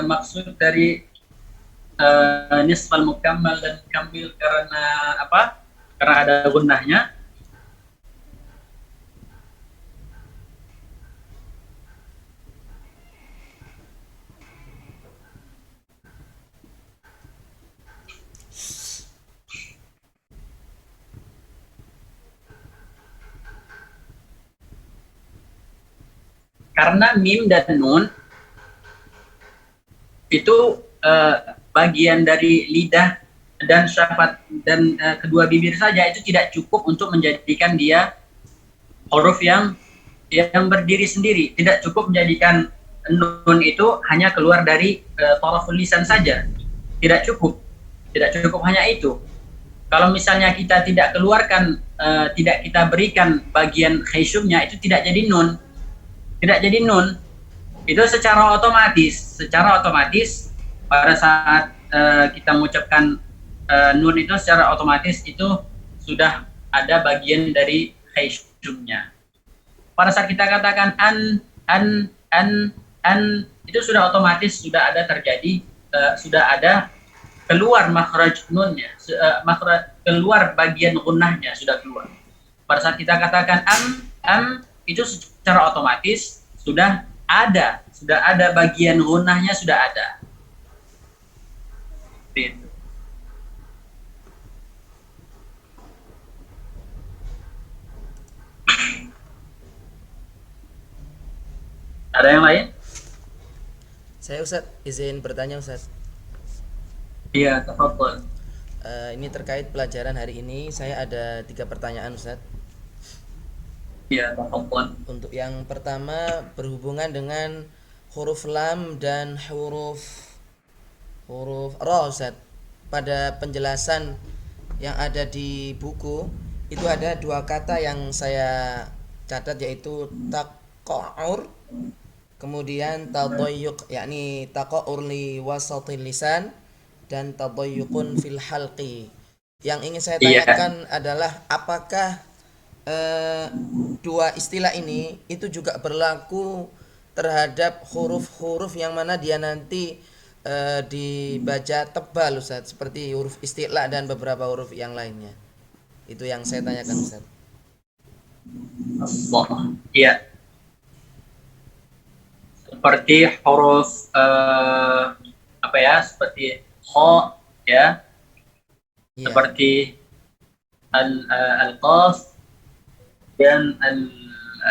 A: Maksud dari nisfal mukammal dan mukammil karena apa? Karena ada gunnahnya. Karena mim dan nun itu bagian dari lidah dan syafat dan kedua bibir saja, itu tidak cukup untuk menjadikan dia huruf yang berdiri sendiri. Tidak cukup menjadikan nun itu hanya keluar dari taraful lisan saja. Tidak cukup hanya itu. Kalau misalnya kita tidak keluarkan, tidak kita berikan bagian khayshumnya, itu tidak jadi nun. Itu secara otomatis pada saat kita mengucapkan nun itu secara otomatis itu sudah ada bagian dari khayshumnya. Pada saat kita katakan an itu sudah otomatis sudah ada terjadi, sudah ada keluar makhraj nunnya, keluar bagian gunnahnya sudah keluar. Pada saat kita katakan am itu secara otomatis sudah ada bagian gunnahnya sudah ada. Gitu. Ada yang lain?
B: Saya Ustaz, izin bertanya Ustaz.
A: Iya, tafadhol.
B: Ini terkait pelajaran hari ini, saya ada 3 pertanyaan Ustaz.
A: Iya, tafadhol.
B: Untuk yang pertama berhubungan dengan huruf lam dan huruf ra Ustaz. Pada penjelasan yang ada di buku itu ada 2 kata yang saya catat, yaitu taqa'ur kemudian tadayyuq, yakni taqa'ur li wasatil lisan dan tadayyuqun fil halqi. Yang ingin saya tanyakan adalah apakah dua istilah ini itu juga berlaku terhadap huruf-huruf yang mana dia nanti dibaca tebal Ustaz, seperti huruf istilah dan beberapa huruf yang lainnya. Itu yang saya tanyakan Ustaz.
A: Allah. Iya. Seperti huruf apa ya? Seperti kha ya,
B: Iya,
A: seperti al-qaf dan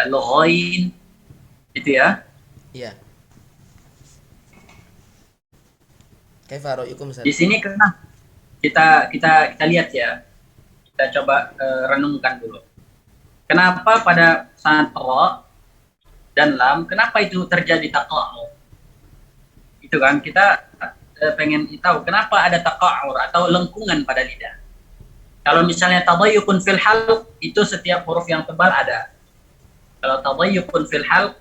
A: al-ghain itu ya.
B: iya. Kaifa ra'yukum Ustaz?
A: Di sini kena kita lihat ya. Kita coba renungkan dulu. Kenapa pada saat ra dan lam, kenapa itu terjadi taqa'ur? Itu kan kita pengen tahu kenapa ada taqa'ur atau lengkungan pada lidah. Kalau misalnya tadayyukun fil halq, itu setiap huruf yang tebal ada. Kalau tadayyukun fil halq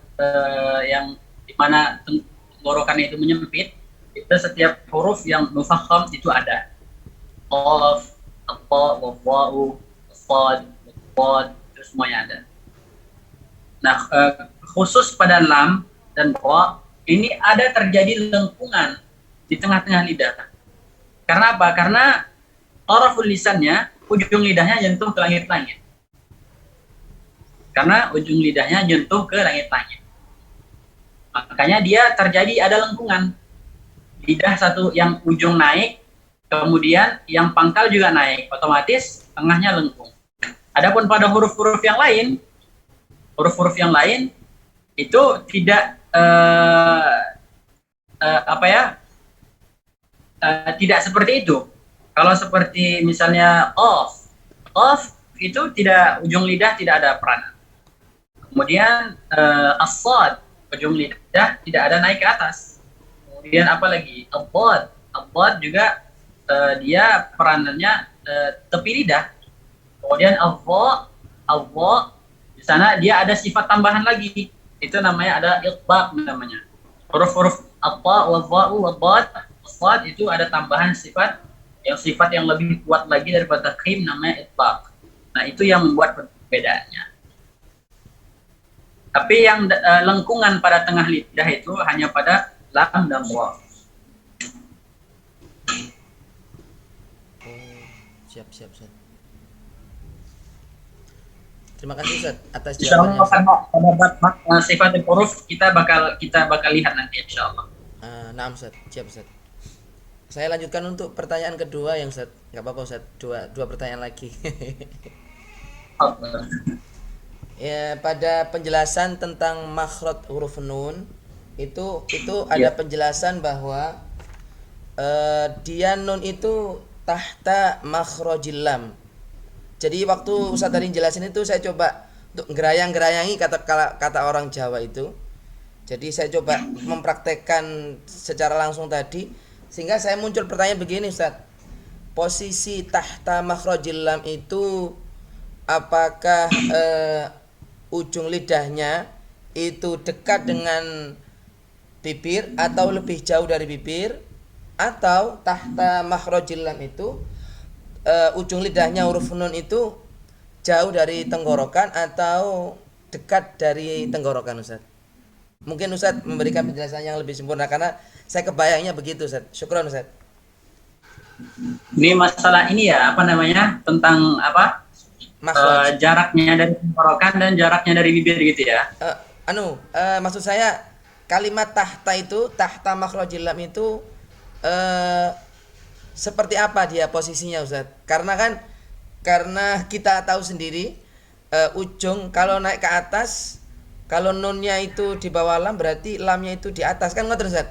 A: yang dimana tenggorokannya itu menyempit, itu setiap huruf yang mufakham itu ada. Qaf, ta, waw, sad, qad, itu semuanya ada. Nah, khusus pada lam dan ra ini ada terjadi lengkungan di tengah-tengah lidah. Karena apa? Karena taraful lisannya, ujung lidahnya nyentuh ke langit-langit. Karena ujung lidahnya nyentuh ke langit-langit. Makanya dia terjadi ada lengkungan. Lidah satu yang ujung naik, kemudian yang pangkal juga naik. Otomatis tengahnya lengkung. Adapun pada huruf-huruf yang lain, itu tidak tidak seperti itu. Kalau seperti misalnya qaf itu tidak, ujung lidah tidak ada peranan. Kemudian as-sad, ujung lidah tidak ada naik ke atas. Kemudian apa lagi? Ad juga dia peranannya tepi lidah. Kemudian al-dha di sana dia ada sifat tambahan lagi. Itu namanya ada itbaq namanya. Huruf-huruf at-ta, wa-dha, wa-dad, as-sad itu ada tambahan sifat yang lebih kuat lagi daripada takhim, namanya itbaq. Nah, itu yang membuat perbedaannya. Tapi yang lengkungan pada tengah lidah itu hanya pada lam dan ra.
B: Siap. Terima kasih Ustaz atas
A: Insyaallah
B: jawabannya.
A: pada sifat huruf kita bakal lihat nanti insyaallah.
B: Nah Ustaz, siap Ustaz. Saya lanjutkan untuk pertanyaan kedua yang Ustaz. Enggak apa-apa Ustaz, dua pertanyaan lagi. Ya, pada penjelasan tentang makhraj huruf nun itu ada penjelasan bahwa dia nun itu tahta makhrajil lam. Jadi waktu Ustaz tadi jelasin itu saya coba untuk gerayang-gerayangi kata orang Jawa itu. Jadi saya coba mempraktekkan secara langsung tadi sehingga saya muncul pertanyaan begini Ustaz. Posisi tahta makhrajil lam itu apakah ujung lidahnya itu dekat dengan bibir atau lebih jauh dari bibir, atau tahta makhrajil lam itu ujung lidahnya huruf nun itu jauh dari tenggorokan atau dekat dari tenggorokan Ustaz. Mungkin Ustaz memberikan penjelasan yang lebih sempurna karena saya kebayangnya begitu Ustaz. Syukran Ustaz.
A: Ini masalah ini ya, apa namanya? Tentang apa? Jaraknya dari tenggorokan dan jaraknya dari bibir gitu ya.
B: Maksud saya kalimat tahta itu, tahta makhrajil lam itu seperti apa dia posisinya Ustaz? Karena kita tahu sendiri ujung kalau naik ke atas, kalau nunnya itu di bawah lam berarti lamnya itu di atas, kan ngoten Ustaz?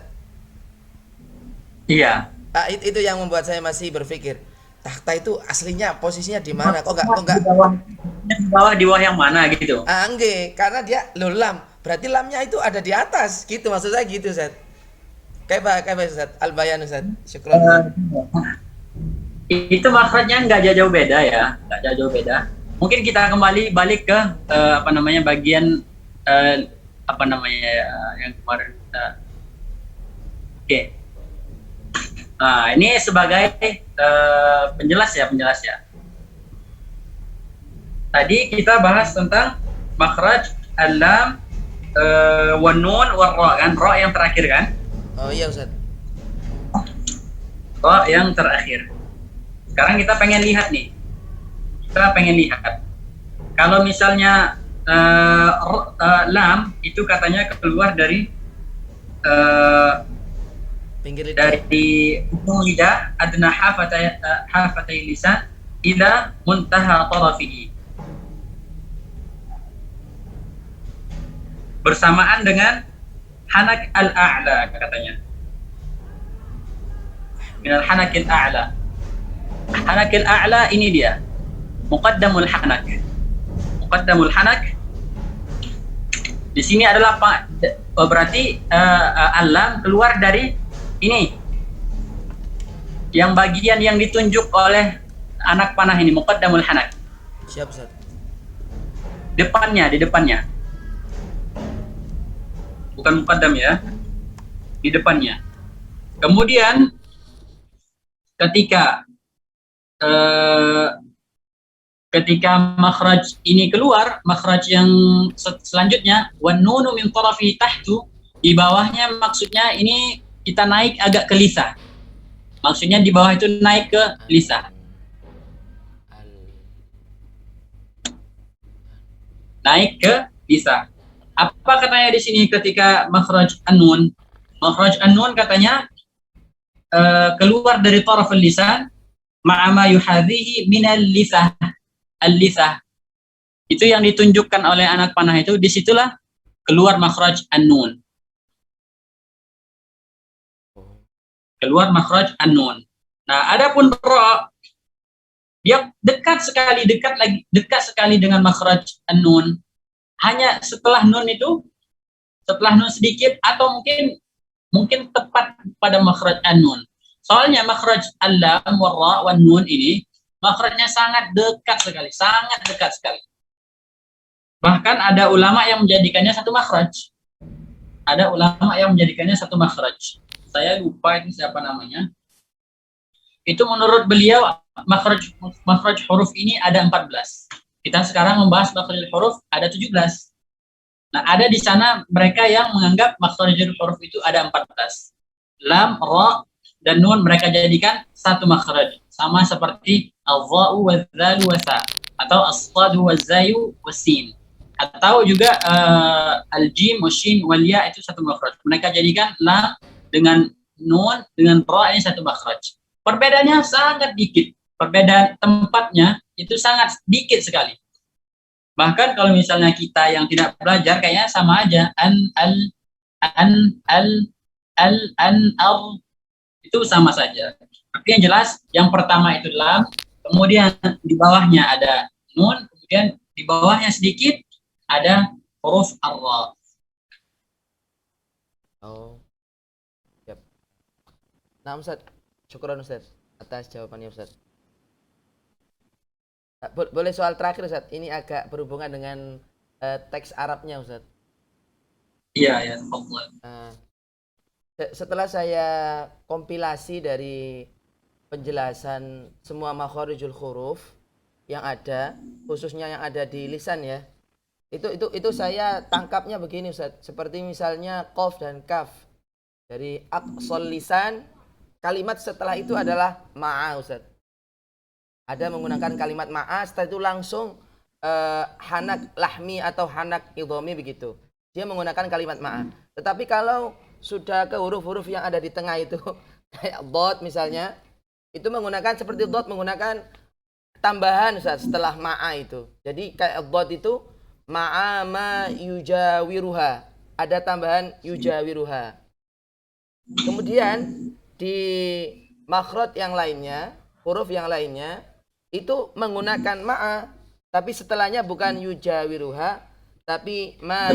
A: Iya.
B: Itu yang membuat saya masih berpikir, tahta itu aslinya posisinya di mana? Kok enggak
A: di bawah yang mana gitu?
B: Enggak, karena dia lam, berarti lamnya itu ada di atas, gitu maksud saya gitu Ustaz. Kayak Ustaz, al-bayan Ustaz. Syukran.
A: Itu makhrajnya nggak jauh beda ya, nggak jauh beda. Mungkin kita kembali balik ke bagian yang kemarin. Oke. Nah, ini sebagai penjelas ya. Tadi kita bahas tentang makhraj al-lam wan nun war ra kan, ra yang terakhir kan?
B: Oh iya Ustaz.
A: Ra yang terakhir. Sekarang kita pengen lihat nih. Kita pengen lihat. Kalau misalnya lam itu katanya keluar dari
B: Pinggir lidah.
A: dari ujung lidah adna hafatay lisan ila muntaha tarafihi. Bersamaan dengan hanak al-a'la katanya. Minal hanakil a'la. Hanakil a'la ini dia. Muqaddamul hanak. Muqaddamul hanak di sini adalah berarti alam keluar dari ini. Yang bagian yang ditunjuk oleh anak panah ini muqaddamul hanak.
B: Siap Ustaz.
A: Depannya, di depannya. Bukan muqaddam ya. Di depannya. Kemudian ketika makhraj ini keluar, makhraj yang selanjutnya wan nunu min tarafi tahtu, di bawahnya maksudnya ini kita naik agak ke lisah. Maksudnya di bawah itu naik ke lisah. Naik ke lisah. Apa katanya di sini ketika makhraj an-nun? Makhraj an-nun katanya keluar dari taraf lisan ma'a ma yuhadhihi minal lisah. Al-lisah. Itu yang ditunjukkan oleh anak panah itu, disitulah keluar makhraj an-nun. Keluar makhraj an-nun. Nah, adapun ra dia dekat sekali dengan makhraj an-nun. Hanya setelah nun itu, setelah nun sedikit atau mungkin tepat pada makhraj an-nun. Soalnya makhraj al-lam war ra wan nun ini makhrajnya sangat dekat sekali. Bahkan ada ulama yang menjadikannya satu makhraj. Saya lupa itu siapa namanya. Itu menurut beliau makhraj huruf ini ada 14. Kita sekarang membahas makhraj huruf ada 17. Nah, ada di sana mereka yang menganggap makhrajul huruf itu ada 14. Lam, ra, dan nun mereka jadikan satu makhraj. Sama seperti al-dha'u wal-dhalu wa-tha, atau as-sadu wal-zayu was-sin. Atau juga al-jim washin wal-ya itu satu makhraj. Mereka jadikan lam dengan nun dengan ra ini satu makhraj. Perbedaannya sangat dikit. Perbedaan tempatnya itu sangat dikit sekali. Bahkan kalau misalnya kita yang tidak belajar kayaknya sama aja. Al itu sama saja. Tapi yang jelas yang pertama itu lam, kemudian di bawahnya ada nun, kemudian di bawahnya sedikit ada huruf ar-ra.
B: Oh. Siap. Nah, Ustaz. Syukran Ustaz atas jawabannya Ustaz. Boleh soal terakhir Ustaz. Ini agak berhubungan dengan teks Arabnya Ustaz.
A: Iya, ya.
B: Setelah saya kompilasi dari penjelasan semua makharijul huruf yang ada, khususnya yang ada di lisan ya. Itu saya tangkapnya begini Ustaz. Seperti misalnya qaf dan kaf. Dari aqsal lisan, kalimat setelah itu adalah ma'a Ustaz. Ada menggunakan kalimat ma'a, setelah itu langsung hanak lahmi atau hanak idhomi begitu. Dia menggunakan kalimat ma'a. Tetapi kalau sudah ke huruf-huruf yang ada di tengah itu, kayak dhad misalnya, itu menggunakan seperti dhad menggunakan tambahan Ustaz setelah ma'a itu. Jadi kayak dhad itu ma'a ma yujawiruha. Ada tambahan yujawiruha. Kemudian di makhraj yang lainnya, huruf yang lainnya itu menggunakan ma'a, tapi setelahnya bukan yujawiruha, tapi ma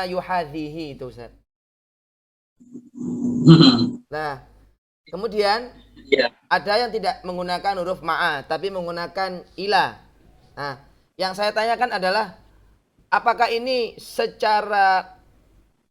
B: yuhadhihi itu Ustaz. Nah, kemudian ada yang tidak menggunakan huruf ma'a, tapi menggunakan ila. Nah, yang saya tanyakan adalah apakah ini secara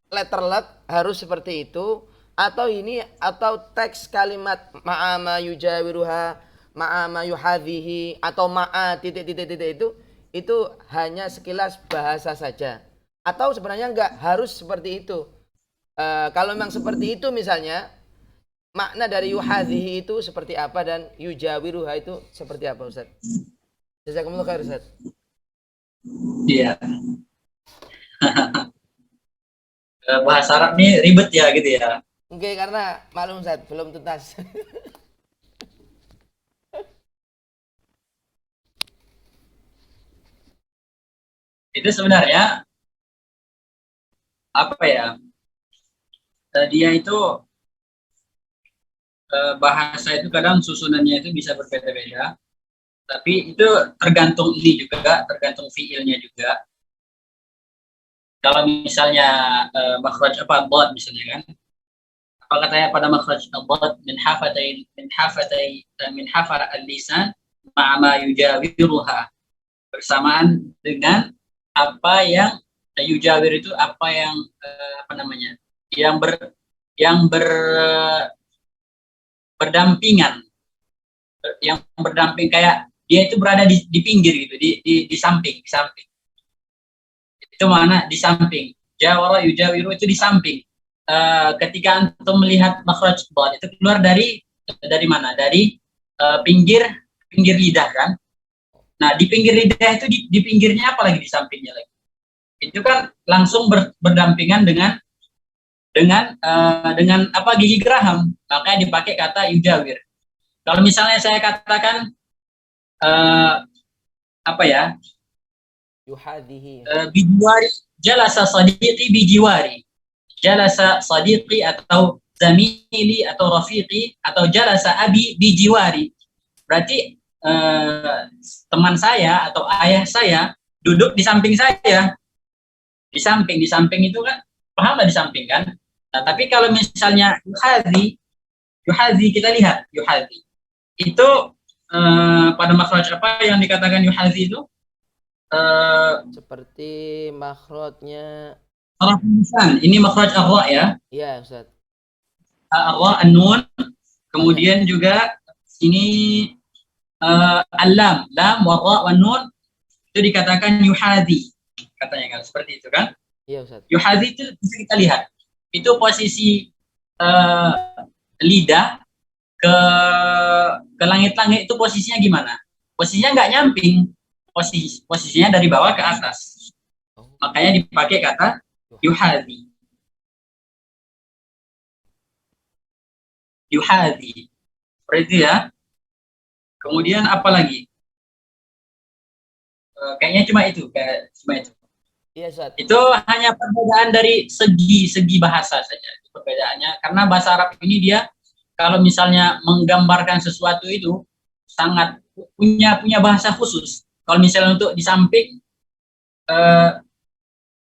B: letterlet harus seperti itu, atau teks kalimat ma'a ma yujawiruha, ma'a ma yuhadhihi, atau ma'a titik itu itu hanya sekilas bahasa saja, atau sebenarnya nggak harus seperti itu? Kalau memang seperti itu misalnya, makna dari yuhadhihi itu seperti apa dan yujawiruha itu seperti apa, Ustaz? Jazakumullah khair, Ustaz.
A: Iya. Bahasa Arab nih ribet ya gitu ya.
B: Oke, karena maklum Ustaz, belum tuntas.
A: Itu sebenarnya apa ya? Dia itu bahasa itu kadang susunannya itu bisa berbeda-beda. Tapi itu tergantung ini juga, tergantung fiilnya juga. Kalau misalnya makhraj apa dhad misalnya kan, apa katanya pada makhraj dhad min hafa al-lisan ma'a ma yujawiruha, bersamaan dengan apa yang yujawir itu apa yang apa namanya? Yang ber yang ber berdampingan, yang berdamping, kayak dia itu berada di pinggir gitu, di samping, di samping. Itu mana di samping. Jawara yujawiru itu di samping. Ketika antum melihat makhraj dhad itu keluar dari mana? Dari pinggir lidah kan. Nah, di pinggir lidah itu di pinggirnya apalagi di sampingnya lagi. Itu kan langsung berdampingan dengan apa, gigi geraham. Makanya dipakai kata yujawir. Kalau misalnya saya katakan apa ya?
B: Yuhadhihi.
A: Bijiwari, jalasa sadiqi bijiwari. Jalasa sadiqi atau zamili atau rafiqi atau jalasa abi bijiwari. Berarti teman saya atau ayah saya duduk di samping saya. Di samping itu kan, paham nggak di samping kan? Nah, tapi kalau misalnya yuhadhi kita lihat yuhadhi. Itu pada makhraj apa yang dikatakan yuhadhi itu?
B: Seperti makhrajnya.
A: Ini makhraj ar-ra ya.
B: Iya, Ustaz.
A: Ar-ra, an-nun. Kemudian juga ini al-lam, lam wa-ra wa-nun itu dikatakan yuhadhi. Katanya kan seperti itu kan?
B: Iya, Ustaz.
A: Yuhadhi itu bisa kita lihat. Itu posisi lidah ke langit-langit itu posisinya gimana? Posisinya nggak nyamping. Posisinya dari bawah ke atas. Makanya dipakai kata yuhadhi. Yuhadhi. Seperti itu ya. Kemudian apa lagi? Kayaknya cuma itu.
B: Iya, Ustaz.
A: Itu hanya perbedaan dari segi bahasa saja. Perbedaannya karena bahasa Arab ini dia kalau misalnya menggambarkan sesuatu itu sangat punya bahasa khusus. Kalau misalnya untuk di samping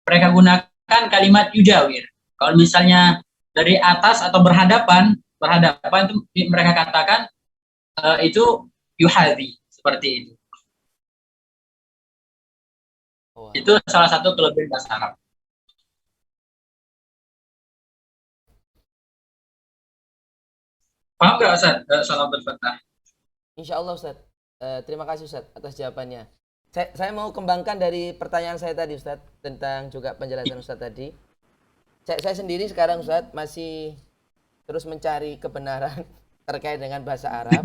A: mereka gunakan kalimat yujawir. Kalau misalnya dari atas atau berhadapan itu mereka katakan itu yuhadhi, seperti itu. Itu salah satu kelebihan bahasa Arab. Paham nggak Ustaz? Soal Abdul Fattah.
B: Insya Allah, Ustaz. Terima kasih, Ustaz, atas jawabannya. Saya mau kembangkan dari pertanyaan saya tadi, Ustaz, tentang juga penjelasan Ustaz tadi. Saya sendiri sekarang, Ustaz, masih terus mencari kebenaran terkait dengan bahasa Arab.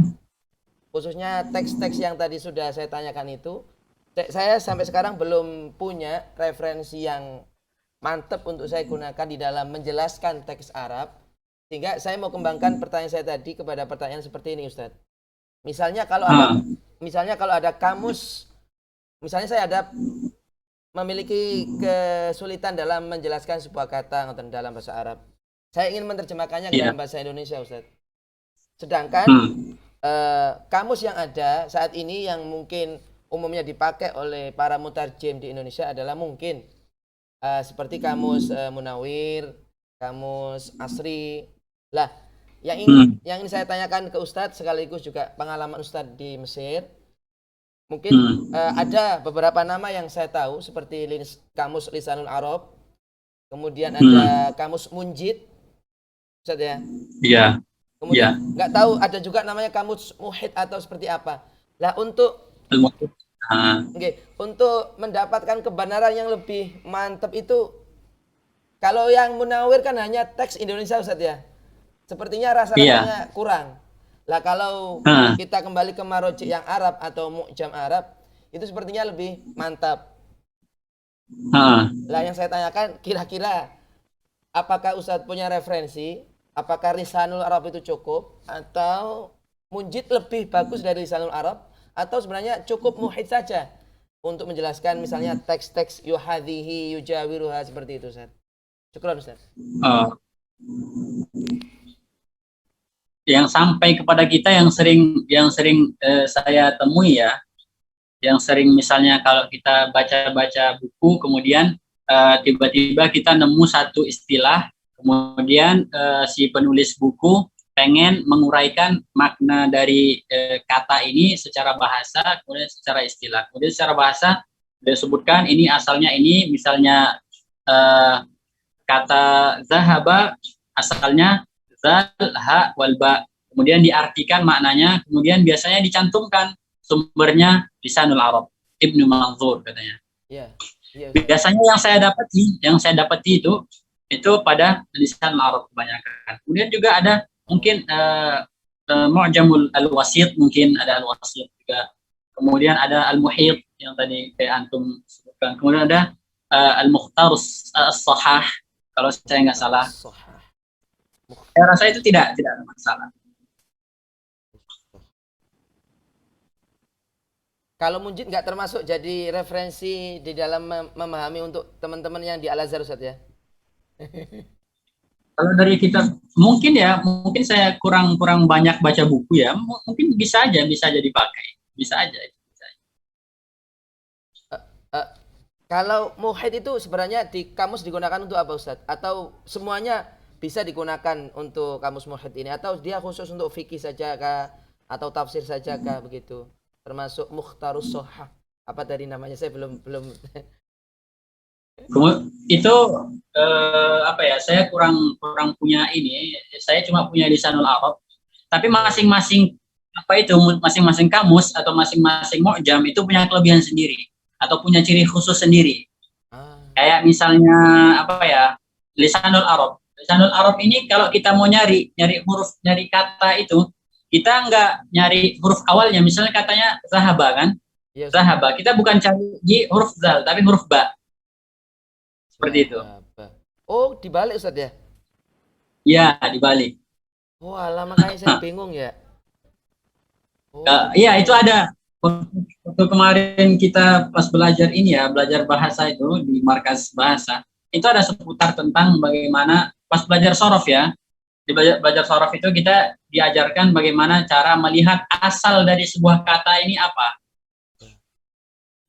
B: Khususnya teks-teks yang tadi sudah saya tanyakan itu. Saya sampai sekarang belum punya referensi yang mantap untuk saya gunakan di dalam menjelaskan teks Arab. Sehingga saya mau kembangkan pertanyaan saya tadi kepada pertanyaan seperti ini, Ustaz. Misalnya kalau ada kamus, misalnya saya memiliki kesulitan dalam menjelaskan sebuah kata dalam bahasa Arab. Saya ingin menerjemahkannya ke dalam bahasa Indonesia, Ustaz. Sedangkan kamus yang ada saat ini yang mungkin umumnya dipakai oleh para mutarjim di Indonesia adalah mungkin seperti kamus Munawir, kamus Asri. Lah, yang ingin saya tanyakan ke Ustadz sekaligus juga pengalaman Ustadz di Mesir. Mungkin ada beberapa nama yang saya tahu seperti kamus Lisanul Arab, kemudian ada kamus Munjid, Ustadz ya.
A: Iya.
B: Kemudian nggak tahu ada juga namanya kamus Muhit atau seperti apa. Lah untuk
A: Ah,
B: Oke, untuk mendapatkan kebenaran yang lebih mantap itu, kalau yang Munawir kan hanya teks Indonesia Ustaz ya. Sepertinya
A: iya.
B: rasa-rasanya kurang. Lah kalau
A: Ah,
B: kita kembali ke marojik yang Arab atau mu'jam Arab, itu sepertinya lebih mantap.
A: ah.
B: Lah yang saya tanyakan, kira-kira apakah Ustadz punya referensi? Apakah Lisanul Arab itu cukup? Atau Munjid lebih bagus dari Lisanul Arab? Atau sebenarnya cukup Muhid saja untuk menjelaskan misalnya teks-teks yuhadhihi, yujawiruha seperti itu Ustadz. Syukran Ustadz.
A: Oh, yang sampai kepada kita yang sering saya temui ya, yang sering misalnya kalau kita baca-baca buku kemudian tiba-tiba kita nemu satu istilah, kemudian si penulis buku pengen menguraikan makna dari kata ini secara bahasa, kemudian secara istilah, kemudian secara bahasa disebutkan ini asalnya ini, misalnya eh, kata zahaba asalnya zal ha wal ba, kemudian diartikan maknanya, kemudian biasanya dicantumkan sumbernya Lisanul Arab Ibnu Manzur katanya.
B: Iya, iya Ustadz.
A: Biasanya yang saya dapati itu pada Lisanul Arab kebanyakan. Kemudian juga ada mungkin Mu'jamul Al-Wasit, mungkin ada Al-Wasit juga. Kemudian ada Al-Muhit yang tadi kayak antum sebutkan. Kemudian ada Al-Mukhtar As-Sahah kalau saya nggak
B: Mukhtar
A: salah.
B: Sohah.
A: Saya
B: Mukhtar.
A: rasa itu tidak ada masalah.
B: Kalau Munjid nggak termasuk jadi referensi di dalam memahami untuk teman-teman yang di Al-Azhar Ustadz ya?
A: Kalau dari kita mungkin saya kurang kurang banyak baca buku ya, mungkin bisa aja dipakai, bisa aja.
B: Eh, Kalau muhid itu sebenarnya di kamus digunakan untuk apa Ustadz? Atau semuanya bisa digunakan untuk kamus muhid ini? Atau dia khusus untuk fikih saja kah? Atau tafsir saja kah begitu? Termasuk Mukhtarus Sohah. Apa tadi namanya? Saya belum belum.
A: Itu apa ya? Saya kurang kurang punya ini. Saya cuma punya Lisanul Arab. Tapi
B: Oh,
A: masing-masing apa itu masing-masing kamus atau masing-masing mu'jam itu punya kelebihan sendiri atau punya ciri khusus sendiri.
B: ah,
A: Kayak misalnya apa ya? Lisanul Arab. Lisanul Arab ini kalau kita mau nyari nyari huruf nyari kata itu, kita nggak nyari huruf awalnya. Misalnya katanya zahaba kan?
B: iya Ustadz.
A: Zahaba. Kita bukan cari di huruf zal tapi huruf ba. Seperti itu.
B: Zahaba. Oh, dibalik Ustadz ya?
A: Ya, dibalik.
B: Oh, alah makanya saya bingung ya.
A: Iya, itu
B: Oh,
A: ada. Waktu kemarin kita pas belajar ini ya, belajar bahasa itu di markas bahasa, itu ada seputar tentang bagaimana pas belajar sorof ya. Di belajar sorof itu kita diajarkan bagaimana cara melihat asal dari sebuah kata ini apa.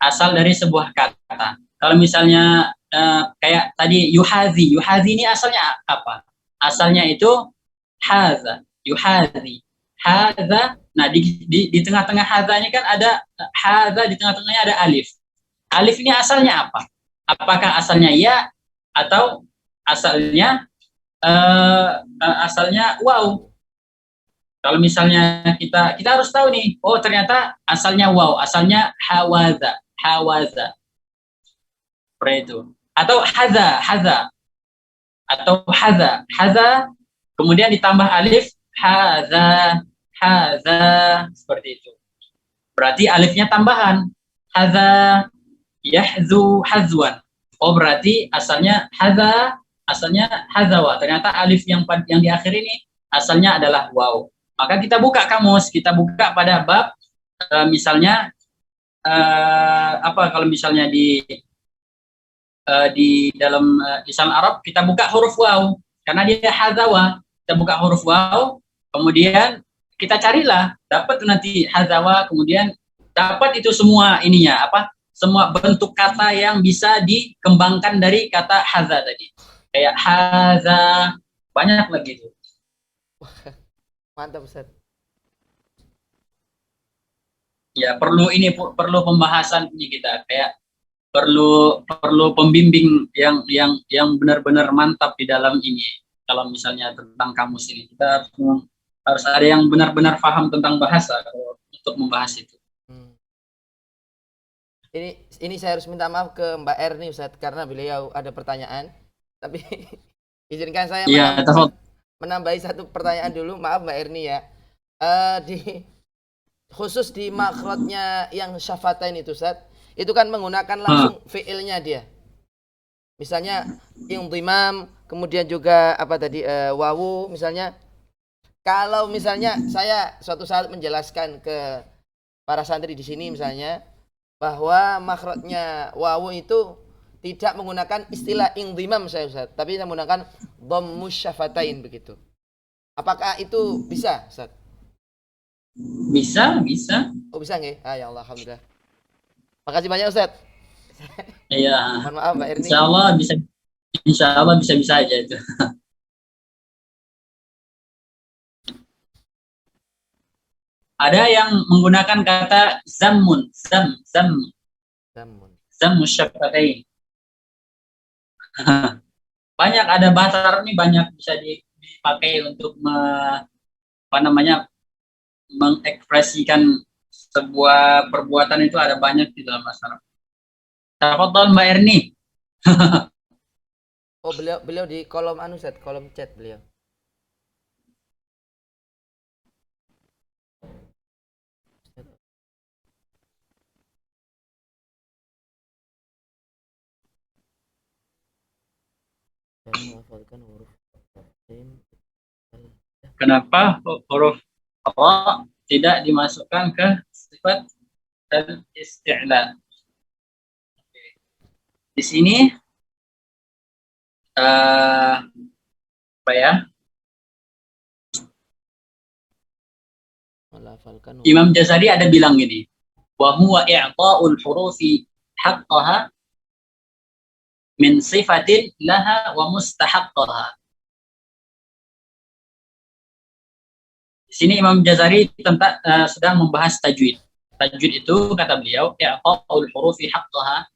A: Asal dari sebuah kata. Kalau misalnya kayak tadi yuhazi, yuhazi ini asalnya apa? Asalnya itu haza, yuhazi, haza. Nah di tengah-tengah hazanya kan ada haza, di tengah-tengahnya ada alif. Alif ini asalnya apa? Apakah asalnya ya atau asalnya asalnya wow? Kalau misalnya kita harus tahu nih, oh ternyata asalnya wow, asalnya hawaza, hawaza, seperti itu. Atau haza, haza, atau haza, haza, kemudian ditambah alif, haza, haza, seperti itu. Berarti alifnya tambahan, haza, yahzu, hazwan. Oh berarti asalnya haza, asalnya hazawa. Ternyata alif yang di akhir ini asalnya adalah wow. Maka kita buka kamus, kita buka pada bab misalnya apa kalau misalnya di dalam lisan Arab kita buka huruf waw karena dia hazawa, kita buka huruf waw, kemudian kita carilah dapat nanti hazawa, kemudian dapat itu semua ininya apa, semua bentuk kata yang bisa dikembangkan dari kata haza tadi, kayak haza, banyak lagi itu.
B: mantap Ustadz.
A: Ya perlu ini perlu pembahasan ini, kita kayak perlu perlu pembimbing yang benar-benar mantap di dalam ini. Kalau misalnya tentang kamus ini, kita harus ada yang benar-benar paham tentang bahasa untuk membahas itu.
B: Hmm. ini saya harus minta maaf ke Mbak Erni Ustadz karena beliau ada pertanyaan. Tapi izinkan saya
A: Iya, tafadhol.
B: menambahi satu pertanyaan dulu. Maaf Mbak Erni ya. Khusus di makhrajnya yang syafatain itu Ustadz, itu kan menggunakan langsung fiilnya dia. Misalnya indimam, kemudian juga apa tadi wawu misalnya. Kalau misalnya saya suatu saat menjelaskan ke para santri di sini misalnya bahwa makhrajnya wawu itu tidak menggunakan istilah indimam saya Ustaz, tapi saya menggunakan dhammus syafatain begitu. Apakah itu bisa Ustaz?
A: Bisa, bisa.
B: Oh bisa nggih? Ah ya Allah, alhamdulillah. Makasih banyak Ustaz.
A: Iya.
B: Mohon maaf Mbak Erni.
A: Insya Allah bisa, insya Allah bisa-bisa aja itu. Ada yang menggunakan kata zammun,
B: Zamun.
A: zammu syafatain. Banyak ada bahasa Arab ini banyak bisa dipakai untuk apa namanya mengekspresikan sebuah perbuatan itu ada banyak di dalam bahasa Arab. Tafadhol Mbak Erni.
B: Oh beliau di kolom anu Ustaz, kolom chat beliau. Saya menghafalkan huruf
A: Kenapa huruf ra tidak dimasukkan ke sifat al-isti'la? Di sini apa ya?
B: menghafalkan
A: Imam Jazari ada bilang gini, wa huwa i'ta'ul hurufi haqqaha min sifatin laha wa mustahaqqaha. Di sini Imam Jazari tentang sedang membahas tajwid. Tajwid itu kata beliau i'ta'ul hurufi haqqaha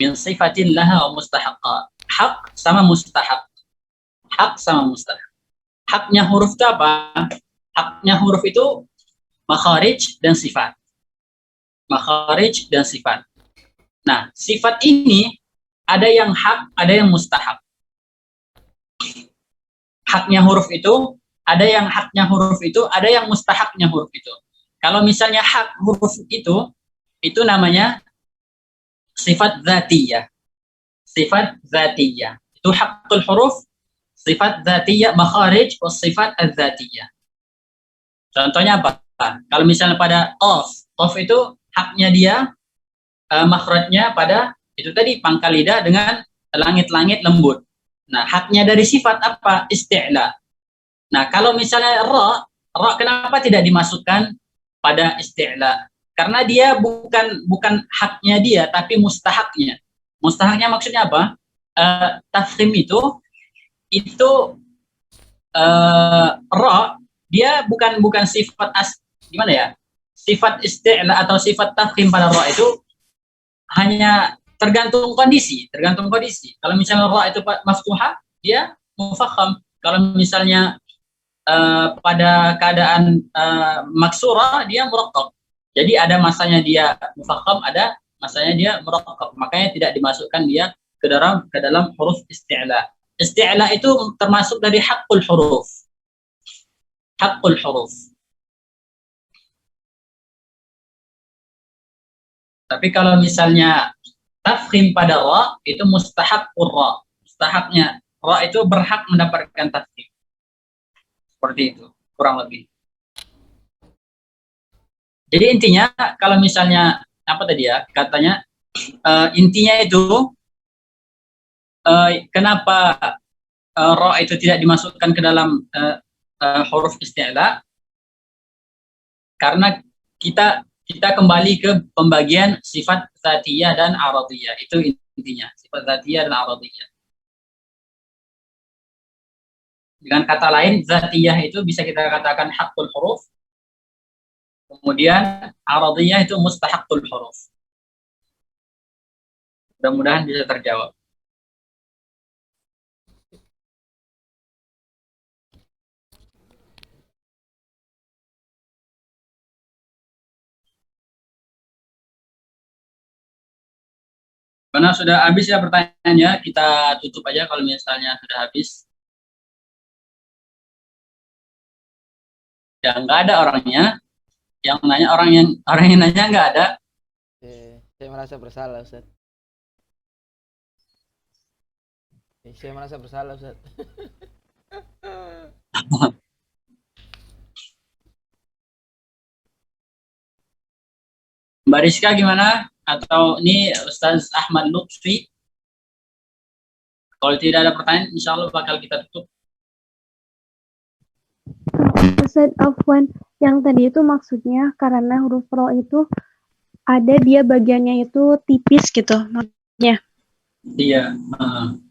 A: min sifatin laha wa mustahaqqaha. Hak sama mustahak. Hak sama mustahak. Haknya huruf itu apa? Haknya huruf itu makharij dan sifat. Makharij dan sifat. Nah, sifat ini ada yang hak, ada yang mustahak. Haknya huruf itu, ada yang haknya huruf itu, ada yang mustahaknya huruf itu. Kalau misalnya hak huruf itu namanya sifat zatiyah. Sifat zatiyah. Itu hakul huruf, sifat zatiyah, makharij, sifat az-zatiyah. Contohnya apa? Kalau misalnya pada qaf itu haknya dia, makhrajnya pada itu tadi pangkal lidah dengan langit-langit lembut. Nah, haknya dari sifat apa? Isti'la. Nah, kalau misalnya ra kenapa tidak dimasukkan pada isti'la? Karena dia bukan haknya dia, tapi mustahaknya. Mustahaknya maksudnya apa? Tafkhim itu ra dia bukan sifat gimana ya? Sifat isti'la atau sifat tafkhim pada ra itu hanya tergantung kondisi. Kalau misalnya ra itu maftuhah, dia mufakham. Kalau misalnya pada keadaan maksura dia murakkab. Jadi ada masanya dia mufakham, ada masanya dia murakkab. Makanya tidak dimasukkan dia ke dalam huruf isti'la. Isti'la itu termasuk dari haqqul huruf. Haqqul huruf. Tapi kalau misalnya tafkhim pada ra itu mustahaqqur ra. Mustahaknya ra itu berhak mendapatkan tafkhim. Seperti itu, kurang lebih. Jadi intinya kalau misalnya apa tadi ya katanya intinya itu kenapa ra itu tidak dimasukkan ke dalam huruf isti'la karena kita kembali ke pembagian sifat zatiyah dan aradiyah. Itu intinya, sifat zatiyah dan aradiyah. Dengan kata lain, zatiyah itu bisa kita katakan haqqul huruf, kemudian aradiyah itu mustahaqqul huruf. Mudah-mudahan bisa terjawab. Karena sudah habis ya pertanyaannya, kita tutup aja kalau misalnya sudah habis. Ya nggak ada orangnya, yang nanya orang yang nanya nggak ada.
B: Saya merasa bersalah, Ustaz. Saya merasa bersalah, Ustaz.
A: Mbak Rizka gimana? Atau ini Ustaz Ahmad Lutfi? Kalau tidak ada pertanyaan, insya Allah bakal kita tutup.
C: Ustaz Afwan, yang tadi itu maksudnya karena huruf ro itu ada dia bagiannya itu tipis gitu.
A: Iya.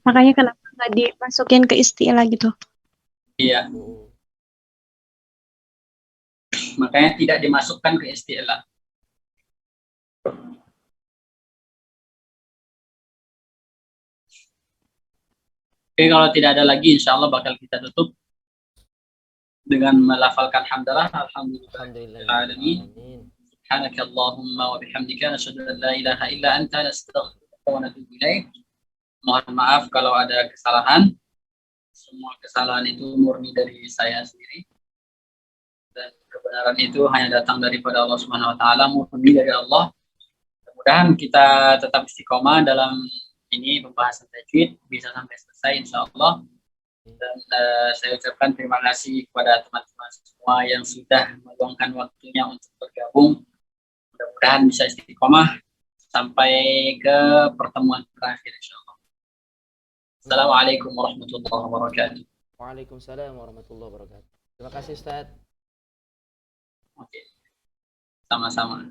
C: Makanya kenapa nggak dimasukin ke istilah gitu.
A: Iya. Makanya tidak dimasukkan ke istilah. Oke, kalau tidak ada lagi, insya Allah bakal kita tutup dengan melafalkan hamdalah. Alhamdulillahirrahmanirrahim. Subhanakallahumma wa bihamdika nasyhadu an la ilaha illa anta nastaghfiruka wa natubu ilaik. Mohon maaf kalau ada kesalahan. Semua kesalahan itu murni dari saya sendiri. Dan kebenaran itu hanya datang daripada Allah Subhanahu wa taala, murni dari Allah. Mudah-mudahan kita tetap istiqomah dalam ini pembahasan tajwid bisa sampai selesai insya Allah. Dan saya ucapkan terima kasih kepada teman-teman semua yang sudah meluangkan waktunya untuk bergabung. Mudah-mudahan bisa istiqomah sampai ke pertemuan terakhir insya Allah. Assalamualaikum warahmatullahi wabarakatuh.
B: Waalaikumsalam warahmatullahi wabarakatuh. Terima kasih, Ustaz.
A: Oke. Sama-sama.